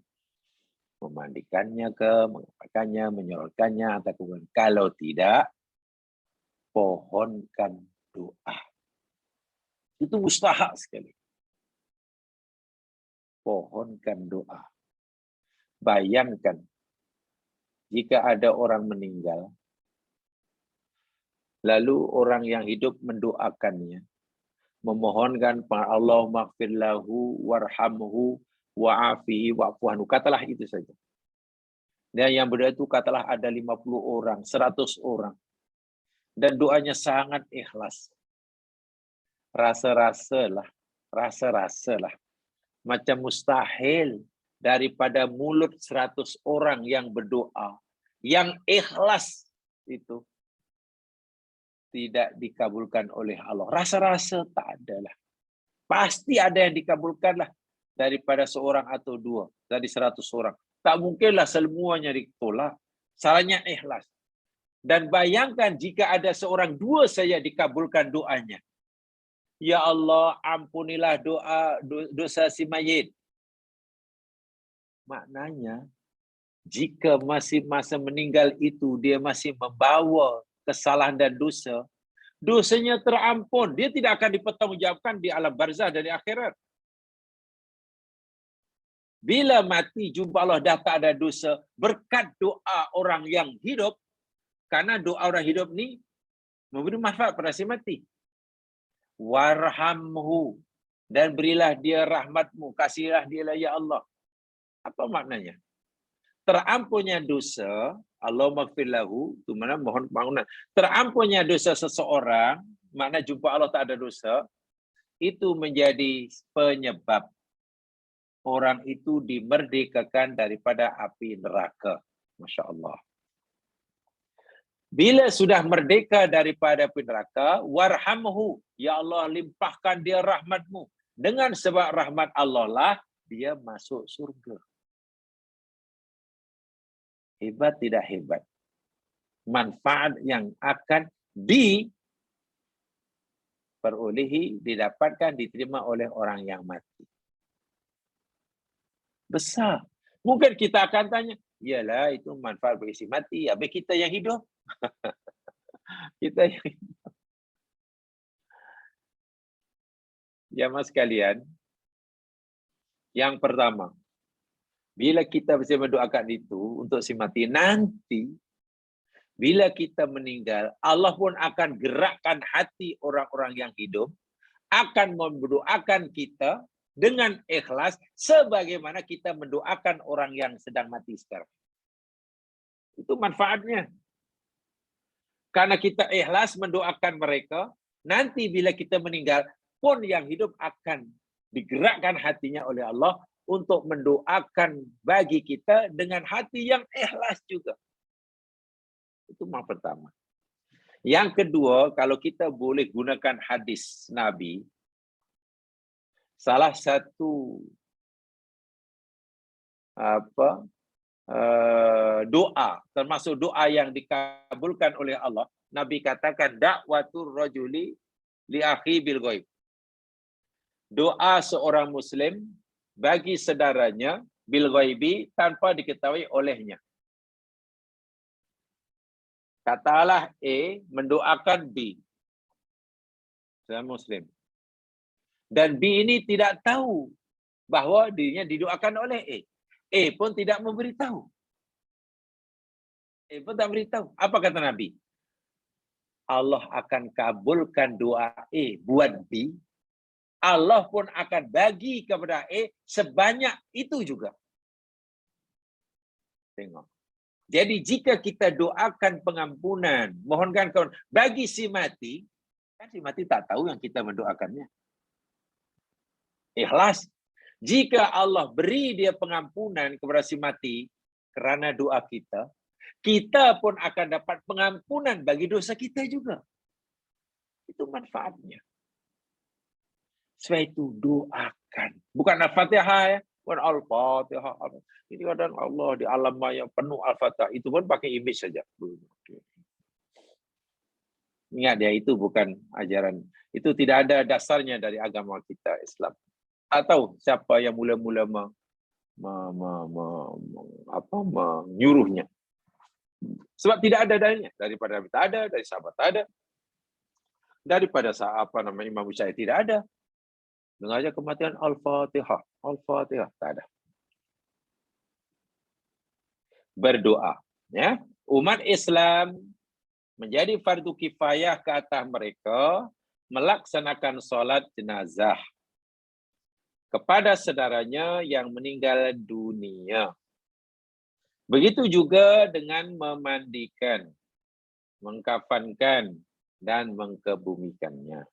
A: Memandikannya mengapakannya, menyorotkannya, atau kemudian kalau tidak, pohonkan doa. Itu mustahak sekali. Pohonkan doa. Bayangkan, jika ada orang meninggal, lalu orang yang hidup mendoakannya, memohonkan Allah maghfir lahu warhamhu wa'afihi wa'fuhanhu. Katalah itu saja. Dan yang berdoa itu katalah ada 50 orang, 100 orang. Dan doanya sangat ikhlas. Rasa-rasalah. Macam mustahil daripada mulut 100 orang yang berdoa. Yang ikhlas itu tidak dikabulkan oleh Allah. Rasa-rasa tak ada lah. Pasti ada yang dikabulkan lah. Daripada seorang atau dua. Dari 100 orang. Tak mungkinlah semuanya ditolak. Salahnya ikhlas. Dan bayangkan jika ada seorang dua saja dikabulkan doanya. Ya Allah, ampunilah dosa si mayit. Maknanya, jika masih masa meninggal itu, dia masih membawa kesalahan dan dosa, dosanya terampun. Dia tidak akan dipertanggungjawabkan di alam barzah dan di akhirat. Bila mati, jumpa Allah dah tak ada dosa. Berkat doa orang yang hidup, karena doa orang hidup ni memberi manfaat pada si mati. Warhamhu, dan berilah dia rahmatmu, kasihlah dia ya Allah. Apa maknanya? Terampunnya dosa, Allah maghfir lahu, itu mana mohon pengampunan. Terampunnya dosa seseorang, makna jumpa Allah tak ada dosa, itu menjadi penyebab orang itu dimerdekakan daripada api neraka. Masya Allah. Bila sudah merdeka daripada api neraka, warhamhu, ya Allah limpahkan dia rahmatmu. Dengan sebab rahmat Allah lah, dia masuk surga. Hebat tidak hebat? Manfaat yang akan diperolehi, didapatkan, diterima oleh orang yang mati. Besar. Mungkin kita akan tanya, iyalah itu manfaat bagi si mati, habis kita yang hidup. Kita yang hidup. Jamaah sekalian, yang pertama, bila kita bisa mendoakan itu untuk si mati, nanti bila kita meninggal, Allah pun akan gerakkan hati orang-orang yang hidup, akan mendoakan kita dengan ikhlas, sebagaimana kita mendoakan orang yang sedang mati sekarang. Itu manfaatnya. Karena kita ikhlas mendoakan mereka, nanti bila kita meninggal, pun yang hidup akan digerakkan hatinya oleh Allah untuk mendoakan bagi kita dengan hati yang ikhlas juga. Itu yang pertama. Yang kedua, kalau kita boleh gunakan hadis Nabi, salah satu doa, termasuk doa yang dikabulkan oleh Allah, Nabi katakan da'watur rajuli li akhi bil ghaib. Doa seorang muslim bagi saudaranya bil ghaibi, tanpa diketahui olehnya. Katalah A mendoakan B, seorang muslim. Dan B ini tidak tahu bahawa dirinya didoakan oleh A. A pun tidak memberitahu. A pun tak beritahu. Apa kata Nabi? Allah akan kabulkan doa A buat B. Allah pun akan bagi kepada A sebanyak itu juga. Tengok. Jadi jika kita doakan pengampunan, mohonkan kawan bagi si mati, kan si mati tak tahu yang kita mendoakannya. Ikhlas. Jika Allah beri dia pengampunan kepada si mati kerana doa kita, kita pun akan dapat pengampunan bagi dosa kita juga. Itu manfaatnya. Sebab itu doakan. Bukan Al-Fatihah ya. Bukan Al-Fatihah. Ini kadang Allah di alam yang penuh Al-Fatihah. Itu pun pakai image saja. Ingat ya, itu bukan ajaran. Itu tidak ada dasarnya dari agama kita Islam. Atau siapa yang mula-mula menyuruhnya. Sebab tidak ada dalilnya. Daripada Nabi tak ada, dari sahabat tak ada. Daripada Imam Syafi'i tidak ada. Dengar aja kematian Al-Fatihah. Al-Fatihah tak ada. Berdoa. Ya. Umat Islam menjadi fardu kifayah ke atas mereka melaksanakan solat jenazah kepada saudaranya yang meninggal dunia. Begitu juga dengan memandikan, mengkafankan, dan mengkebumikannya.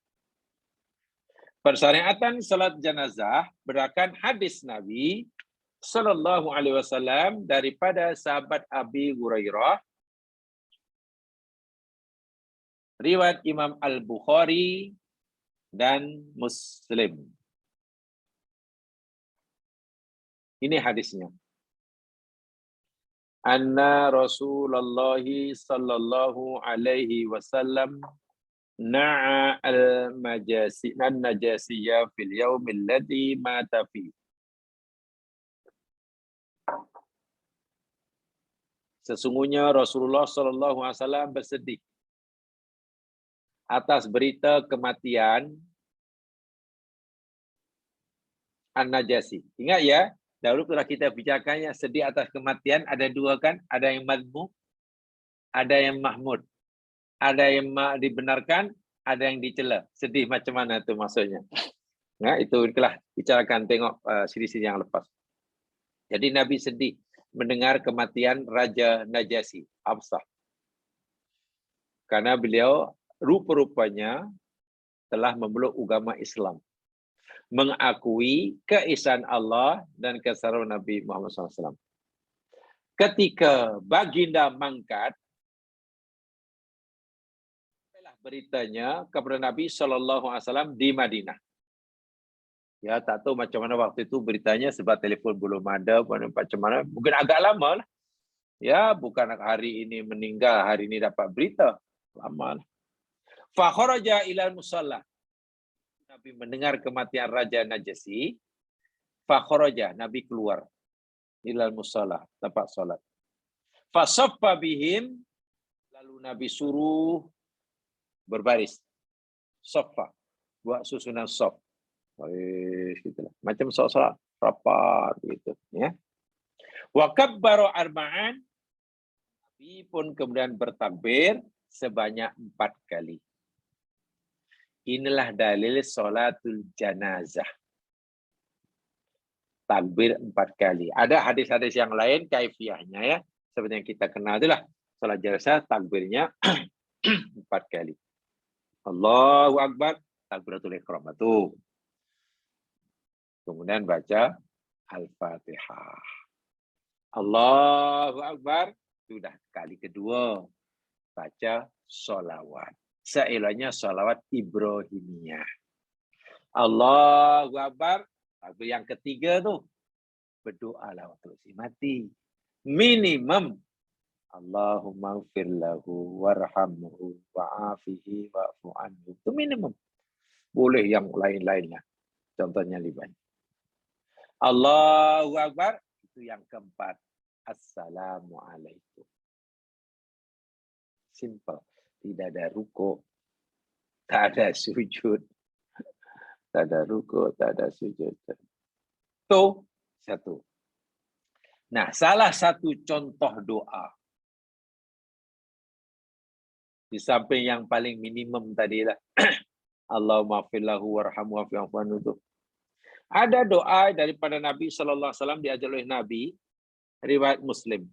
A: Persyariatan salat jenazah berdasarkan hadis Nabi Sallallahu Alaihi Wasallam daripada sahabat Abi Hurairah, riwayat Imam Al-Bukhari dan Muslim. Ini hadisnya. Anna Rasulullah sallallahu alaihi wasallam na'a an-najasiyya fil yaum alladhi mata fi. Sesungguhnya Rasulullah sallallahu alaihi wasallam bersedih atas berita kematian An-Najasi. Ingat ya, dahulu telah kita bicarakannya, sedih atas kematian ada dua kan, ada yang mazmum, ada yang mahmud. Ada yang dibenarkan, ada yang dicela. Sedih macam mana itu maksudnya? Nah, itu telah bicarakan, tengok siri-siri yang lepas. Jadi Nabi sedih mendengar kematian Raja Najasi, Absah. Karena beliau rupa-rupanya telah memeluk agama Islam, mengakui keesaan Allah dan keesaan Nabi Muhammad SAW. Ketika baginda mangkat, beritanya kepada Nabi SAW di Madinah. Ya, tak tahu macam mana waktu itu beritanya sebab telefon belum ada, macam mana. Mungkin agak lama lah. Ya, bukan hari ini meninggal, hari ini dapat berita. Lama lah. Fa kharaja ilal musalla. Nabi mendengar kematian Raja Najasi. Fa kharaja, Nabi keluar ilal musalla, tempat solat. Fa saffa bihim, lalu Nabi suruh berbaris. Saffa, buat susunan saf. Gitulah. Macam solat rapat gitu ya. Wa kabbara arba'an, Nabi pun kemudian bertakbir sebanyak 4 kali. Inilah dalil solatul janazah. Takbir 4 kali. Ada hadis-hadis yang lain kaifiahnya ya. Seperti yang kita kenal itulah. Salat jenazah takbirnya 4 kali. Allahu Akbar, takbiratul ihram itu. Kemudian baca Al-Fatihah. Allahu Akbar, sudah kali kedua. Baca sholawat. Seelahnya sholawat Ibrahimiyah. Allahu Akbar, takbir yang ketiga tu. Berdoalah untuk si mati. Minimum. Allahumma gfir lahu warhamhu wa'afihi wa'fu anhu. Itu minimum. Boleh yang lain-lainnya. Contohnya liban. Allahu Akbar. Itu yang keempat. Assalamualaikum. Simple. Tidak ada ruku. Tak ada sujud. Tak ada ruku. Tak ada sujud. Itu satu. Nah, salah satu contoh doa. Di samping yang paling minimum tadi lah. Allahumma fillahu warhamu wa'fu anhu itu. Ada doa daripada Nabi SAW diajar oleh Nabi, riwayat Muslim.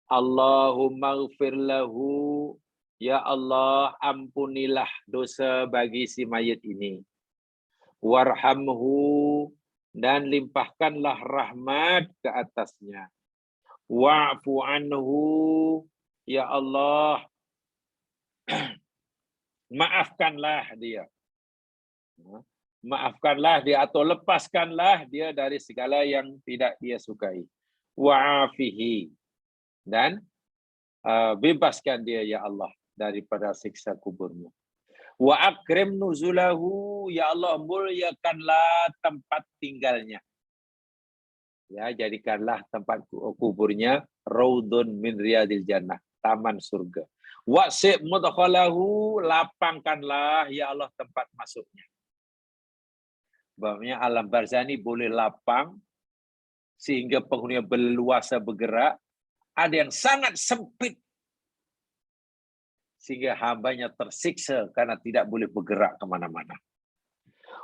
A: Allahumma ghfir lahu. Ya Allah, ampunilah dosa bagi si mayit ini. Warhamhu, dan limpahkanlah rahmat ke atasnya. Wa'fu anhu, ya Allah, maafkanlah dia. Maafkanlah dia atau lepaskanlah dia dari segala yang tidak dia sukai. Wa'afihi, dan bebaskan dia ya Allah daripada siksa kuburnya. Wa akrim nuzulahu, ya Allah, muliakanlah tempat tinggalnya. Ya, jadikanlah tempat kuburnya raudun min riyadil jannah, taman surga. Wasi' mudkhalahu, lapangkanlah ya Allah tempat masuknya. Bahwasanya alam barzani boleh lapang sehingga penghuninya berleluasa bergerak. Ada yang sangat sempit sehingga hambanya tersiksa karena tidak boleh bergerak kemana-mana.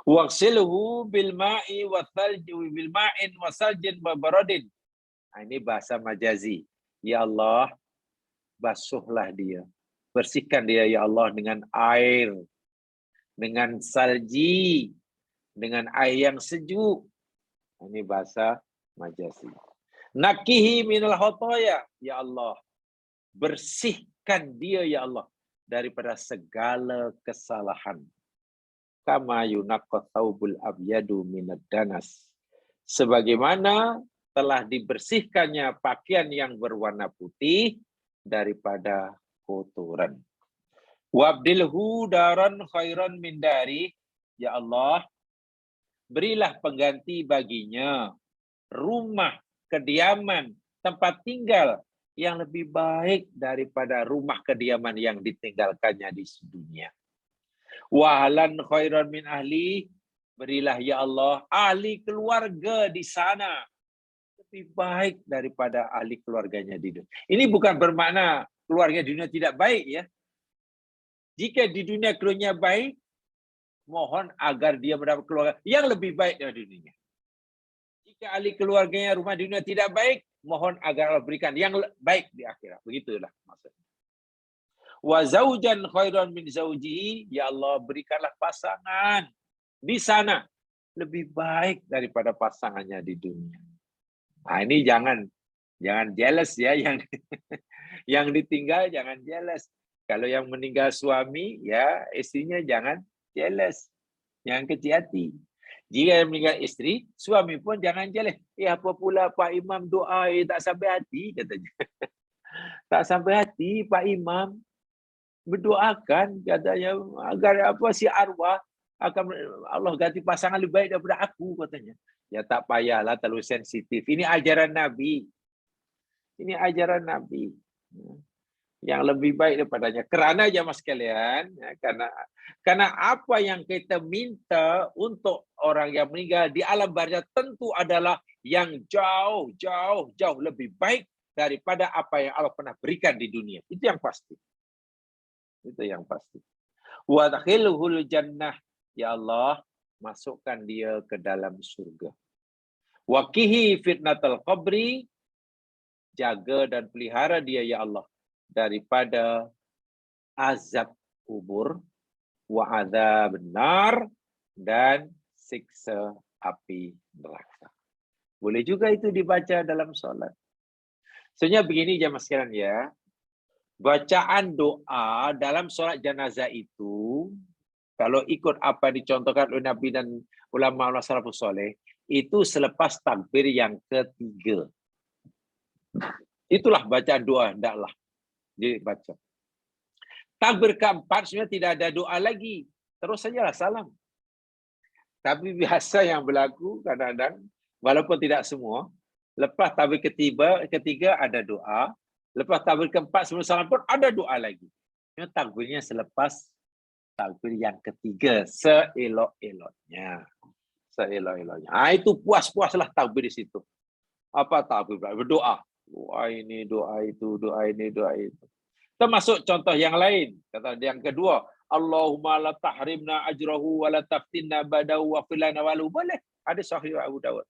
A: Waqsilhu bil ma'i wa thalji bil ma'in wa saljin wa baradin. Ini bahasa majazi. Ya Allah, basuhlah dia. Bersihkan dia ya Allah dengan air, dengan salji, dengan air yang sejuk. Ini bahasa majazi. Nakihi minal khotoya, ya Allah. Bersihkan dia ya Allah daripada segala kesalahan. Kama yunaqqat thawbul abyadu minad danas. Sebagaimana telah dibersihkannya pakaian yang berwarna putih daripada kotoran. Wabdilhu daran khairan min dari, ya Allah, berilah pengganti baginya rumah, kediaman, tempat tinggal yang lebih baik daripada rumah kediaman yang ditinggalkannya di dunia. Wahlan khairan min ahli, berilah ya Allah ahli keluarga di sana lebih baik daripada ahli keluarganya di dunia. Ini bukan bermakna keluarga di dunia tidak baik ya. Jika di dunia keluarganya baik, mohon agar dia mendapat keluarga yang lebih baik dari dunia. Jika ahli keluarganya rumah di dunia tidak baik, mohon agar Allah berikan yang baik di akhirat. Begitulah maksudnya. Wa zaujan khairan min zaujihi, ya Allah berikanlah pasangan di sana lebih baik daripada pasangannya di dunia. Nah, ini jangan jealous ya, yang ditinggal jangan jealous. Kalau yang meninggal suami ya istrinya jangan jealous, jangan kecil hati. Jika meninggal istri, suami pun jangan jealous. Apa pula Pak Imam doa tak sampai hati, katanya. Tak sampai hati Pak Imam berdoakan katanya agar si arwah akan Allah ganti pasangan lebih baik daripada aku, katanya. Ya tak payahlah terlalu sensitif. Ini ajaran Nabi. Ini ajaran Nabi. Yang lebih baik daripadanya. Kerana jamaah sekalian, ya, karena apa yang kita minta untuk orang yang meninggal di alam barzakh tentu adalah yang jauh lebih baik daripada apa yang Allah pernah berikan di dunia. Itu yang pasti. Itu yang pasti. Wa adkhilhul jannah, ya Allah, masukkan dia ke dalam surga. Wa qihi fitnatal qabri, jaga dan pelihara dia ya Allah daripada azab kubur, wa adzab benar, dan siksa api neraka. Boleh juga itu dibaca dalam solat. Sebenarnya begini jemaah sekalian ya. Bacaan doa dalam solat jenazah itu, kalau ikut apa dicontohkan oleh Nabi dan ulama salafus soleh, itu selepas takbir yang ketiga. Itulah bacaan doa, hendaklah dibaca. Takbir keempat sebenarnya tidak ada doa lagi. Terus sajalah salam. Tapi biasa yang berlaku kadang-kadang, walaupun tidak semua, lepas takbir ketiga ada doa, lepas takbir keempat sebelum salam pun ada doa lagi. Takbirnya selepas takbir yang ketiga, seelok-eloknya. Seelok-eloknya. Itu puas-puaslah takbir di situ. Apa takbir? Berdoa. Doa ini, doa itu, doa ini, doa itu. Termasuk contoh yang lain. Kata yang kedua, Allahumma la tahrimna ajrahu wa la taftinna badahu wa filana walu. Boleh. Ada sahih Abu Dawud.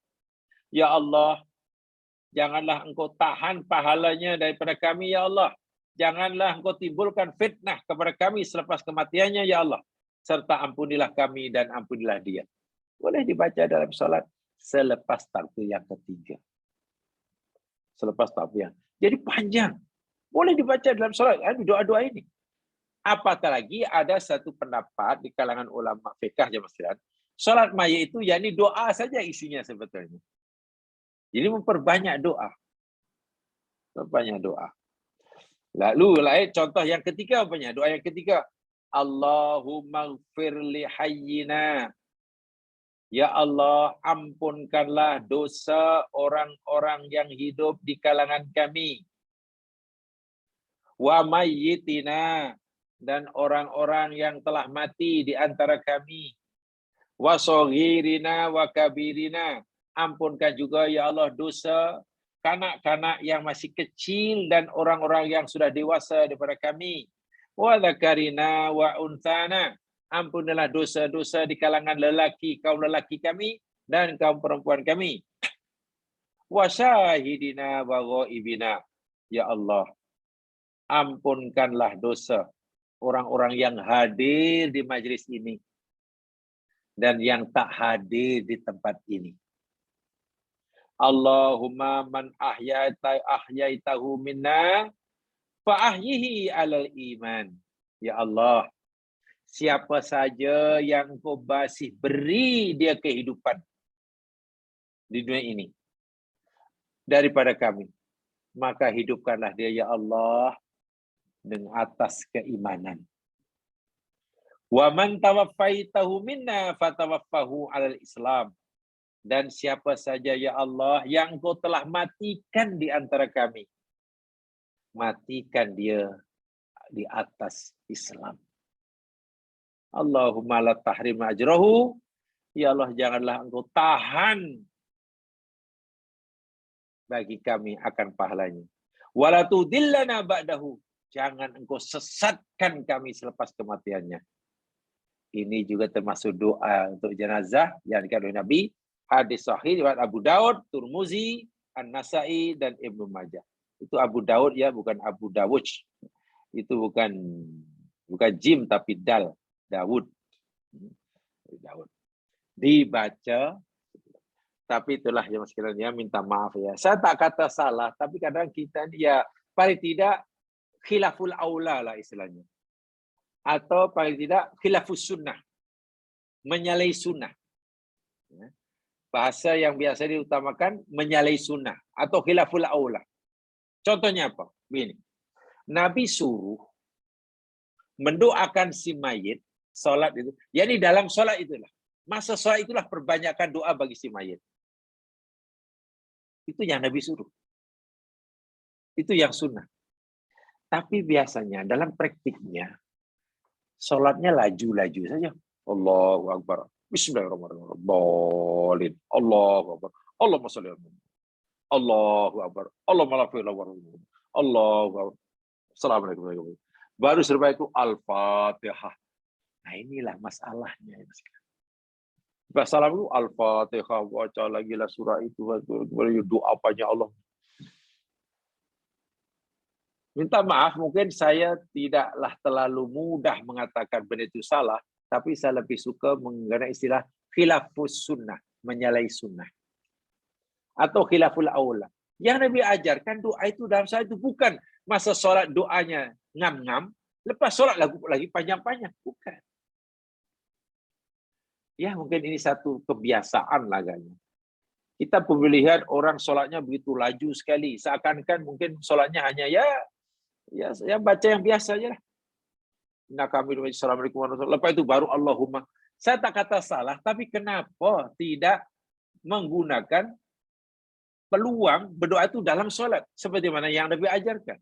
A: Ya Allah, Janganlah engkau tahan pahalanya daripada kami, ya Allah. Janganlah engkau timbulkan fitnah kepada kami selepas kematiannya, ya Allah. Serta ampunilah kami dan ampunilah dia. Boleh dibaca dalam solat selepas takbir yang ketiga. Selepas takbir. Jadi panjang. Boleh dibaca dalam solat. Doa-doa ini. Apatah lagi ada satu pendapat di kalangan ulama fiqh jemaah sekalian. Solat mayit itu yakni doa saja isinya sebetulnya. Jadi memperbanyak doa. Memperbanyak doa. Lalu contoh yang ketiga apanya? Doa yang ketiga. Allahumma ighfir li hayyina. Ya Allah, ampunkanlah dosa orang-orang yang hidup di kalangan kami. Wa mayyitina, dan orang-orang yang telah mati di antara kami. Wa saghirina wa kabirina, ampunkan juga ya Allah dosa kanak-kanak yang masih kecil dan orang-orang yang sudah dewasa daripada kami. Wa dzakarina wa unthana, ampunilah dosa-dosa di kalangan kaum lelaki kami dan kaum perempuan kami. Wa syahidina wa ghaibina, ya Allah, ampunkanlah dosa orang-orang yang hadir di majlis ini dan yang tak hadir di tempat ini. Allahumma man ahyaitahu minna fa ahyihi alal iman. Ya Allah, siapa saja yang Kau masih beri dia kehidupan di dunia ini daripada kami, maka hidupkanlah dia ya Allah dengan atas keimanan. Wa man tawaffaitahu minna fatawaffahu alal Islam. Dan siapa saja ya Allah yang Kau telah matikan di antara kami, matikan dia di atas Islam. Allahumma la tahrim ajrahu, ya Allah janganlah Engkau tahan bagi kami akan pahalanya. Wala tudillana ba'dahu, jangan Engkau sesatkan kami selepas kematiannya. Ini juga termasuk doa untuk jenazah yang dikatakan oleh Nabi. Hadis sahih riwayat Abu Daud, Tirmizi, An-Nasa'i dan Ibnu Majah. Itu Abu Daud ya, bukan Abu Dawud. Itu bukan jim tapi dal. Daud. Dibaca, tapi itulah yang sekiranya minta maaf ya. Saya tak kata salah, tapi kadang kita ya paling tidak khilaful aula lah istilahnya. Atau paling tidak khilafus sunnah. Menyalahi sunnah. Bahasa yang biasa diutamakan menyalahi sunnah atau khilaful aula. Contohnya apa? Begini. Nabi suruh mendoakan si mayit salat itu. Yani dalam salat itulah. Masa salat itulah perbanyakkan doa bagi si mayit. Itu yang Nabi suruh. Itu yang sunnah. Tapi biasanya dalam praktiknya salatnya laju-laju saja. Allahu Akbar. Bismillahirrahmanirrahim. Bolin. Allahu Akbar. Allahumma sholli ala Muhammad. Allahu Akbar. Allahumma la ilaha illallah. Allahu Akbar. Assalamualaikum. Baru serba itu Al-Fatihah. Nah inilah masalahnya. Salam itu Al-Fatihah, baca lagi lah surah itu, doa apanya Allah. Minta maaf, mungkin saya tidaklah terlalu mudah mengatakan benda itu salah, tapi saya lebih suka menggunakan istilah khilafus sunnah, menyalahi sunnah. Atau khilaful aula. Yang Nabi ajarkan doa itu dalam salat itu bukan masa solat doanya ngam-ngam, lepas solat lagi panjang-panjang. Bukan. Ya mungkin ini satu kebiasaan laganya. Kita pemilihan orang solatnya begitu laju sekali. Seakan-akan mungkin solatnya hanya ya baca yang biasa aja lah. Nah kami Assalamualaikum warahmatullahi wabarakatuh. Lepas itu baru Allahumma. Saya tak kata salah, tapi kenapa tidak menggunakan peluang berdoa itu dalam solat seperti mana yang Nabi ajarkan?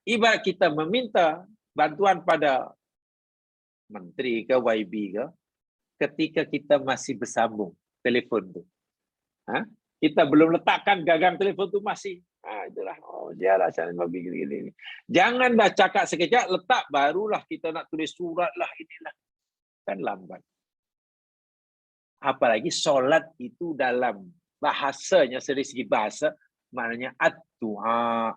A: Ibarat kita meminta bantuan pada menteri ke YB ke, ketika kita masih bersambung telefon tu. Kita belum letakkan gagang telefon tu masih. Itulah. Dia lah cara Nabi gini. Jangan dah cakap sekejap, letak barulah kita nak tulis surat lah inilah. Kan lambat. Apalagi solat itu dalam bahasanya, dari segi bahasa, maknanya ad-du'a.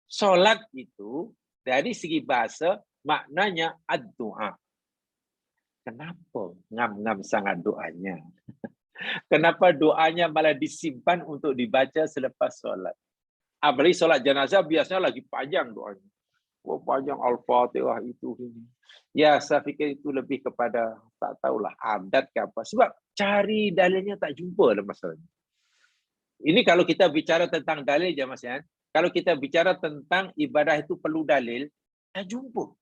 A: Solat itu dari segi bahasa maknanya ad-du'a. Kenapa ngam-ngam sangat doanya? Kenapa doanya malah disimpan untuk dibaca selepas solat? Apalagi solat jenazah biasanya lagi panjang doanya. Oh, panjang Al-Fatihah itu. Ya, saya fikir itu lebih kepada tak tahulah adat ke apa. Sebab cari dalilnya tak jumpa lah masalahnya. Ini kalau kita bicara tentang dalil je Mas Yan. Kalau kita bicara tentang ibadah itu perlu dalil, tak jumpa.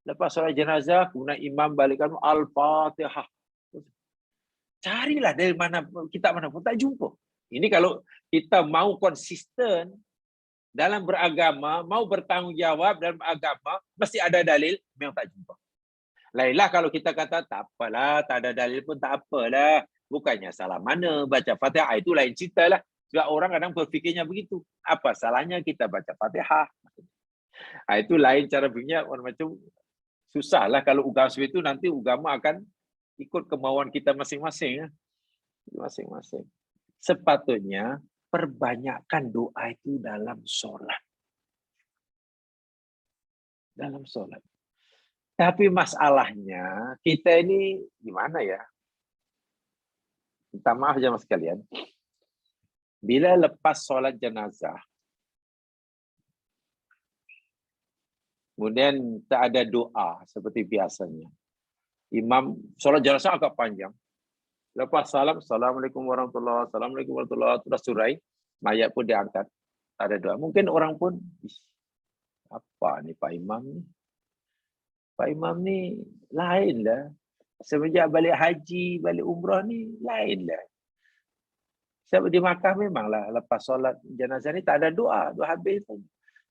A: Lepas solat jenazah, kemudian imam balikkan Al-Fatihah. Carilah dari mana kitab mana pun tak jumpa. Ini kalau kita mau konsisten dalam beragama, mau bertanggungjawab dalam agama, mesti ada dalil, memang tak jumpa. Lainlah kalau kita kata tak apalah, tak ada dalil pun tak apalah. Bukannya salah mana baca Fatihah, itu lain cerita lah. Sebab orang kadang berfikirnya begitu. Apa salahnya kita baca Fatihah? Itu lain cara fikirnya, orang macam susahlah kalau agama itu nanti agama akan ikut kemauan kita masing-masing. Masing-masing. Sepatutnya perbanyakkan doa itu dalam solat. Dalam solat. Tapi masalahnya kita ini gimana ya? Minta maaf jemaah sekalian. Bila lepas solat jenazah, kemudian tak ada doa seperti biasanya. Imam solat jenazah agak panjang. Lepas salam, Assalamualaikum warahmatullahi wabarakatuh, Assalamualaikum warahmatullahi wabarakatuh, surai, mayat pun diangkat. Tak ada doa. Mungkin orang pun, apa ni Pak Imam ni? Pak Imam ni lain lah. Semenjak balik haji, balik umrah ni lain lah. Sebab di Makkah memanglah lepas solat jenazah ni tak ada doa, doa habis pun.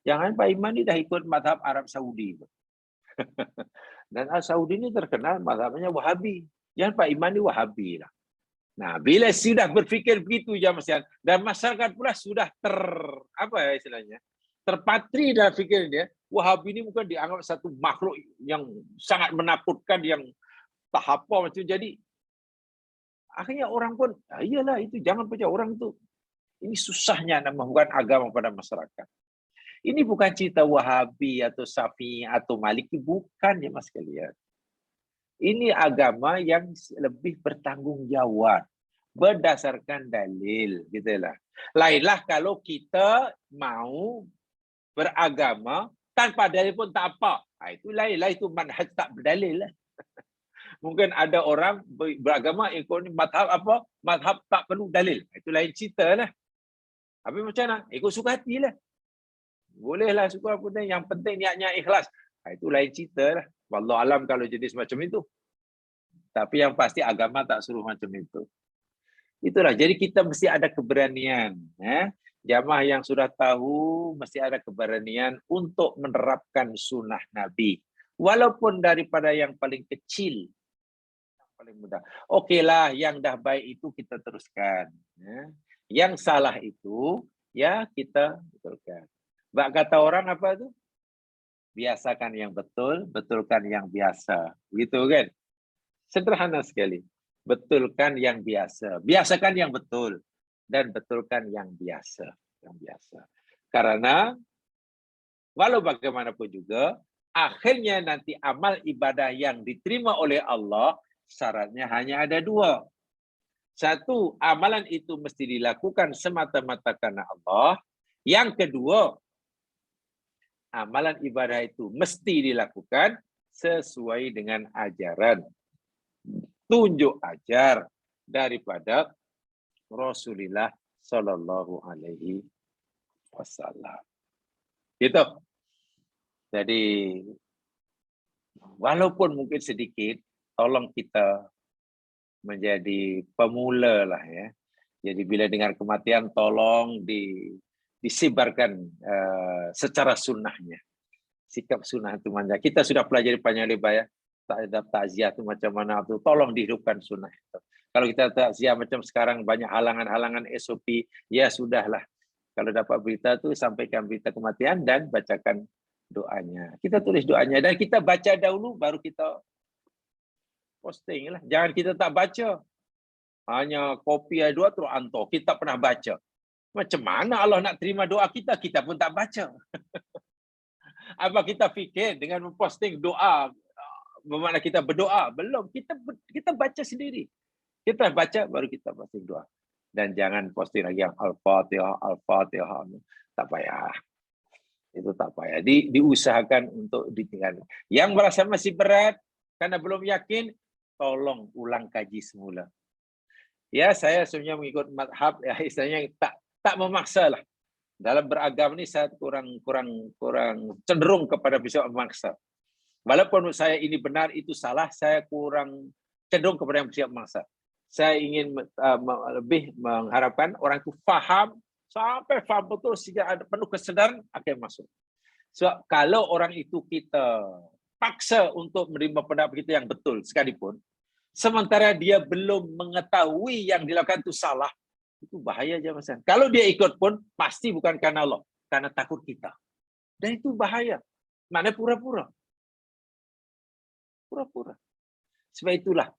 A: Jangan Pak Imam ni dah ikut mazhab Arab Saudi. Dan Arab Saudi ni terkenal mazhabnya Wahabi. Jangan Pak Imam ni Wahabi lah. Nah, bila sudah berfikir begitu ya Mas Yan, dan masyarakat pula sudah terpatri dalam fikir dia, Wahabi ini mungkin dianggap satu makhluk yang sangat menakutkan, yang tak apa macam. Jadi akhirnya orang pun, iyalah itu jangan percaya orang itu. Ini susahnya nak membuat agama pada masyarakat. Ini bukan cerita Wahabi atau Syafi'i atau Maliki, bukan ya Mas sekalian. Ini agama yang lebih bertanggungjawab berdasarkan dalil, gitulah. Lainlah kalau kita mau beragama tanpa dalil pun tak apa. Itu lainlah, itu manhaj tak berdalil lah. Mungkin ada orang beragama ikut mazhab apa? Mazhab tak perlu dalil. Itu lain cerita lah. Tapi macam mana? Ikut suka hati lah. Bolehlah suka apa pun, yang penting niatnya ikhlas. Itu lain cerita lah. Wallahu alam kalau jadi semacam itu. Tapi yang pasti agama tak suruh macam itu. Itulah, jadi kita mesti ada keberanian. Jamaah yang sudah tahu mesti ada keberanian untuk menerapkan sunnah Nabi. Walaupun daripada yang paling kecil, yang paling mudah. Okeylah, yang dah baik itu kita teruskan. Yang salah itu, ya kita betulkan. Bak kata orang apa tu? Biasakan yang betul, betulkan yang biasa. Begitu kan? Sederhana sekali. Betulkan yang biasa. Biasakan yang betul. Dan betulkan yang biasa. Yang biasa. Karena, walau bagaimanapun juga, akhirnya nanti amal ibadah yang diterima oleh Allah, syaratnya hanya ada dua. Satu, amalan itu mesti dilakukan semata-mata karena Allah. Yang kedua, amalan ibadah itu mesti dilakukan sesuai dengan ajaran, tunjuk ajar daripada Rasulullah Sallallahu Alaihi Wasallam. Gitu. Jadi, walaupun mungkin sedikit, tolong kita menjadi pemula lah ya. Jadi bila dengar kematian, tolong disebarkan secara sunnahnya. Sikap sunnah itu manja. Kita sudah pelajari panjang lebar ya. Takziah itu macam mana itu. Tolong dihidupkan sunnah itu. Kalau kita takziah macam sekarang banyak halangan-halangan SOP, ya sudahlah. Kalau dapat berita itu sampaikan berita kematian dan bacakan doanya. Kita tulis doanya dan kita baca dahulu baru kita posting lah. Jangan kita tak baca. Hanya kopi doa terus hantar. Kita pernah baca. Macam mana Allah nak terima doa kita? Kita pun tak baca. Apa kita fikir dengan memposting doa, bermakna kita berdoa? Belum. Kita baca sendiri. Kita baca, baru kita posting doa. Dan jangan posting lagi yang Al-Fatihah, Al-Fatihah. Tak payah. Itu tak payah. Diusahakan untuk ditinggalkan. Yang merasa masih berat, karena belum yakin, tolong ulang kaji semula. Ya, saya sebenarnya mengikut madhab, ya, istilahnya tak memaksa lah. Dalam beragam ini saya kurang cenderung kepada bisa memaksa. Walaupun menurut saya ini benar, itu salah, saya kurang cenderung kepada yang bersiap memaksa. Saya ingin lebih mengharapkan orang itu faham, sampai faham betul sehingga ada penuh kesedaran akan masuk. Sebab kalau orang itu kita paksa untuk menerima pendapat kita yang betul sekalipun, sementara dia belum mengetahui yang dilakukan itu salah, itu bahaya aja Mas. Kalau dia ikut pun pasti bukan karena Allah, karena takut kita. Dan itu bahaya. Mana pura-pura. Pura-pura. Sebab itulah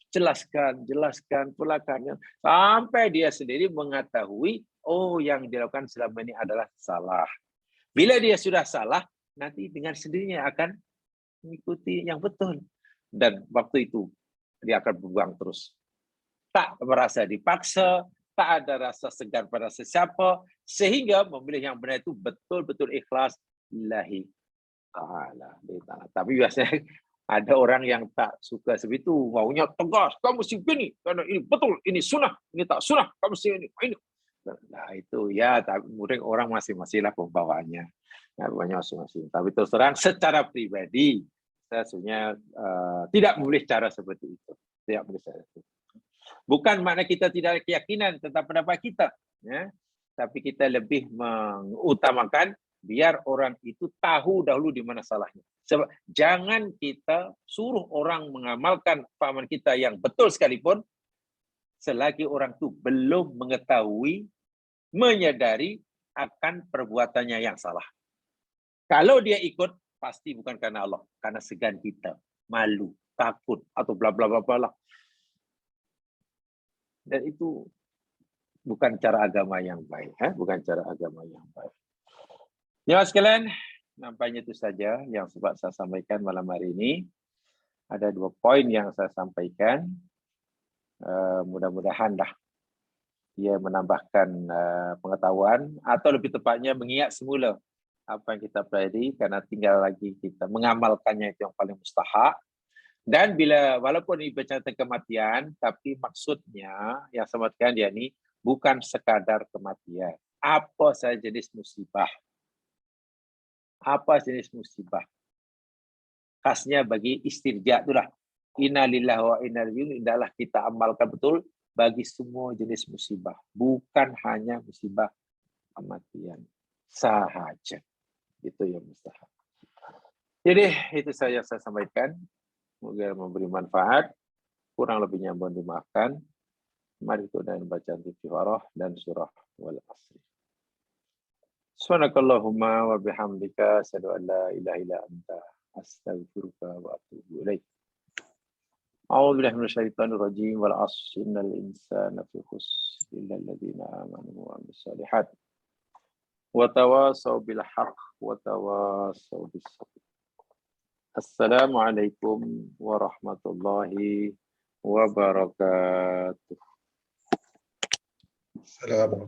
A: jelaskan, pelakannya sampai dia sendiri mengetahui oh yang dilakukan selama ini adalah salah. Bila dia sudah salah, nanti dengan sendirinya akan mengikuti yang betul. Dan waktu itu dia akan berjuang terus. Tak merasa dipaksa, tak ada rasa segan pada sesiapa, sehingga memilih yang benar itu betul-betul ikhlas lillahi ta'ala. Tapi biasanya ada orang yang tak suka seperti itu, maunya tegas, kamu mesti begini, karena ini betul, ini sunnah, ini tak sunnah, kamu mesti ini. Nah itu ya, tapi mungkin orang masing-masing lah pembawaannya, masing-masing. Tapi terus terang secara pribadi, saya sebenarnya tidak memilih cara seperti itu, tidak memilih cara itu. Bukan makna kita tidak ada keyakinan tentang pendapat kita, ya, tapi kita lebih mengutamakan biar orang itu tahu dahulu di mana salahnya. Sebab jangan kita suruh orang mengamalkan pahaman kita yang betul sekalipun, selagi orang itu belum mengetahui, menyadari akan perbuatannya yang salah. Kalau dia ikut, pasti bukan karena Allah, karena segan kita, malu, takut, atau bla bla bla bla. Dan itu bukan cara agama yang baik, bukan cara agama yang baik. Ya sekalian, nampaknya itu saja yang sempat saya sampaikan malam hari ini. Ada 2 poin yang saya sampaikan. Mudah-mudahan dah ia menambahkan pengetahuan atau lebih tepatnya mengingat semula apa yang kita pelajari, karena tinggal lagi kita mengamalkannya, itu yang paling mustahak. Dan walaupun ini bercerita kematian, tapi maksudnya yang saya maksudkan dia ini bukan sekadar kematian. Apa saja jenis musibah? Apa jenis musibah? Khasnya bagi istirja itulah. Inna lillahi wa inna ilaihi raji'un, hendaklah kita amalkan betul bagi semua jenis musibah. Bukan hanya musibah kematian sahaja. Itu yang mustahak. Jadi itu saja yang saya sampaikan. Semoga memberi manfaat. Kurang lebihnya mohon dimaafkan. Mari kita baca Al-Fatihah dan surah Wal Asr. Subhanakallahumma wa bihamdika asyhadu an la ilaha illa anta astaghfiruka wa atubu ilaik. A'udzu billahi minasyaitonir rajim. Wal 'asri innal insana fi khusr illa alladziina aamanu wa 'amilus shalihat. Wa tawasaw bil haqq wa tawasaw bis sabr. Assalamualaikum warahmatullahi wabarakatuh.
B: Assalamualaikum.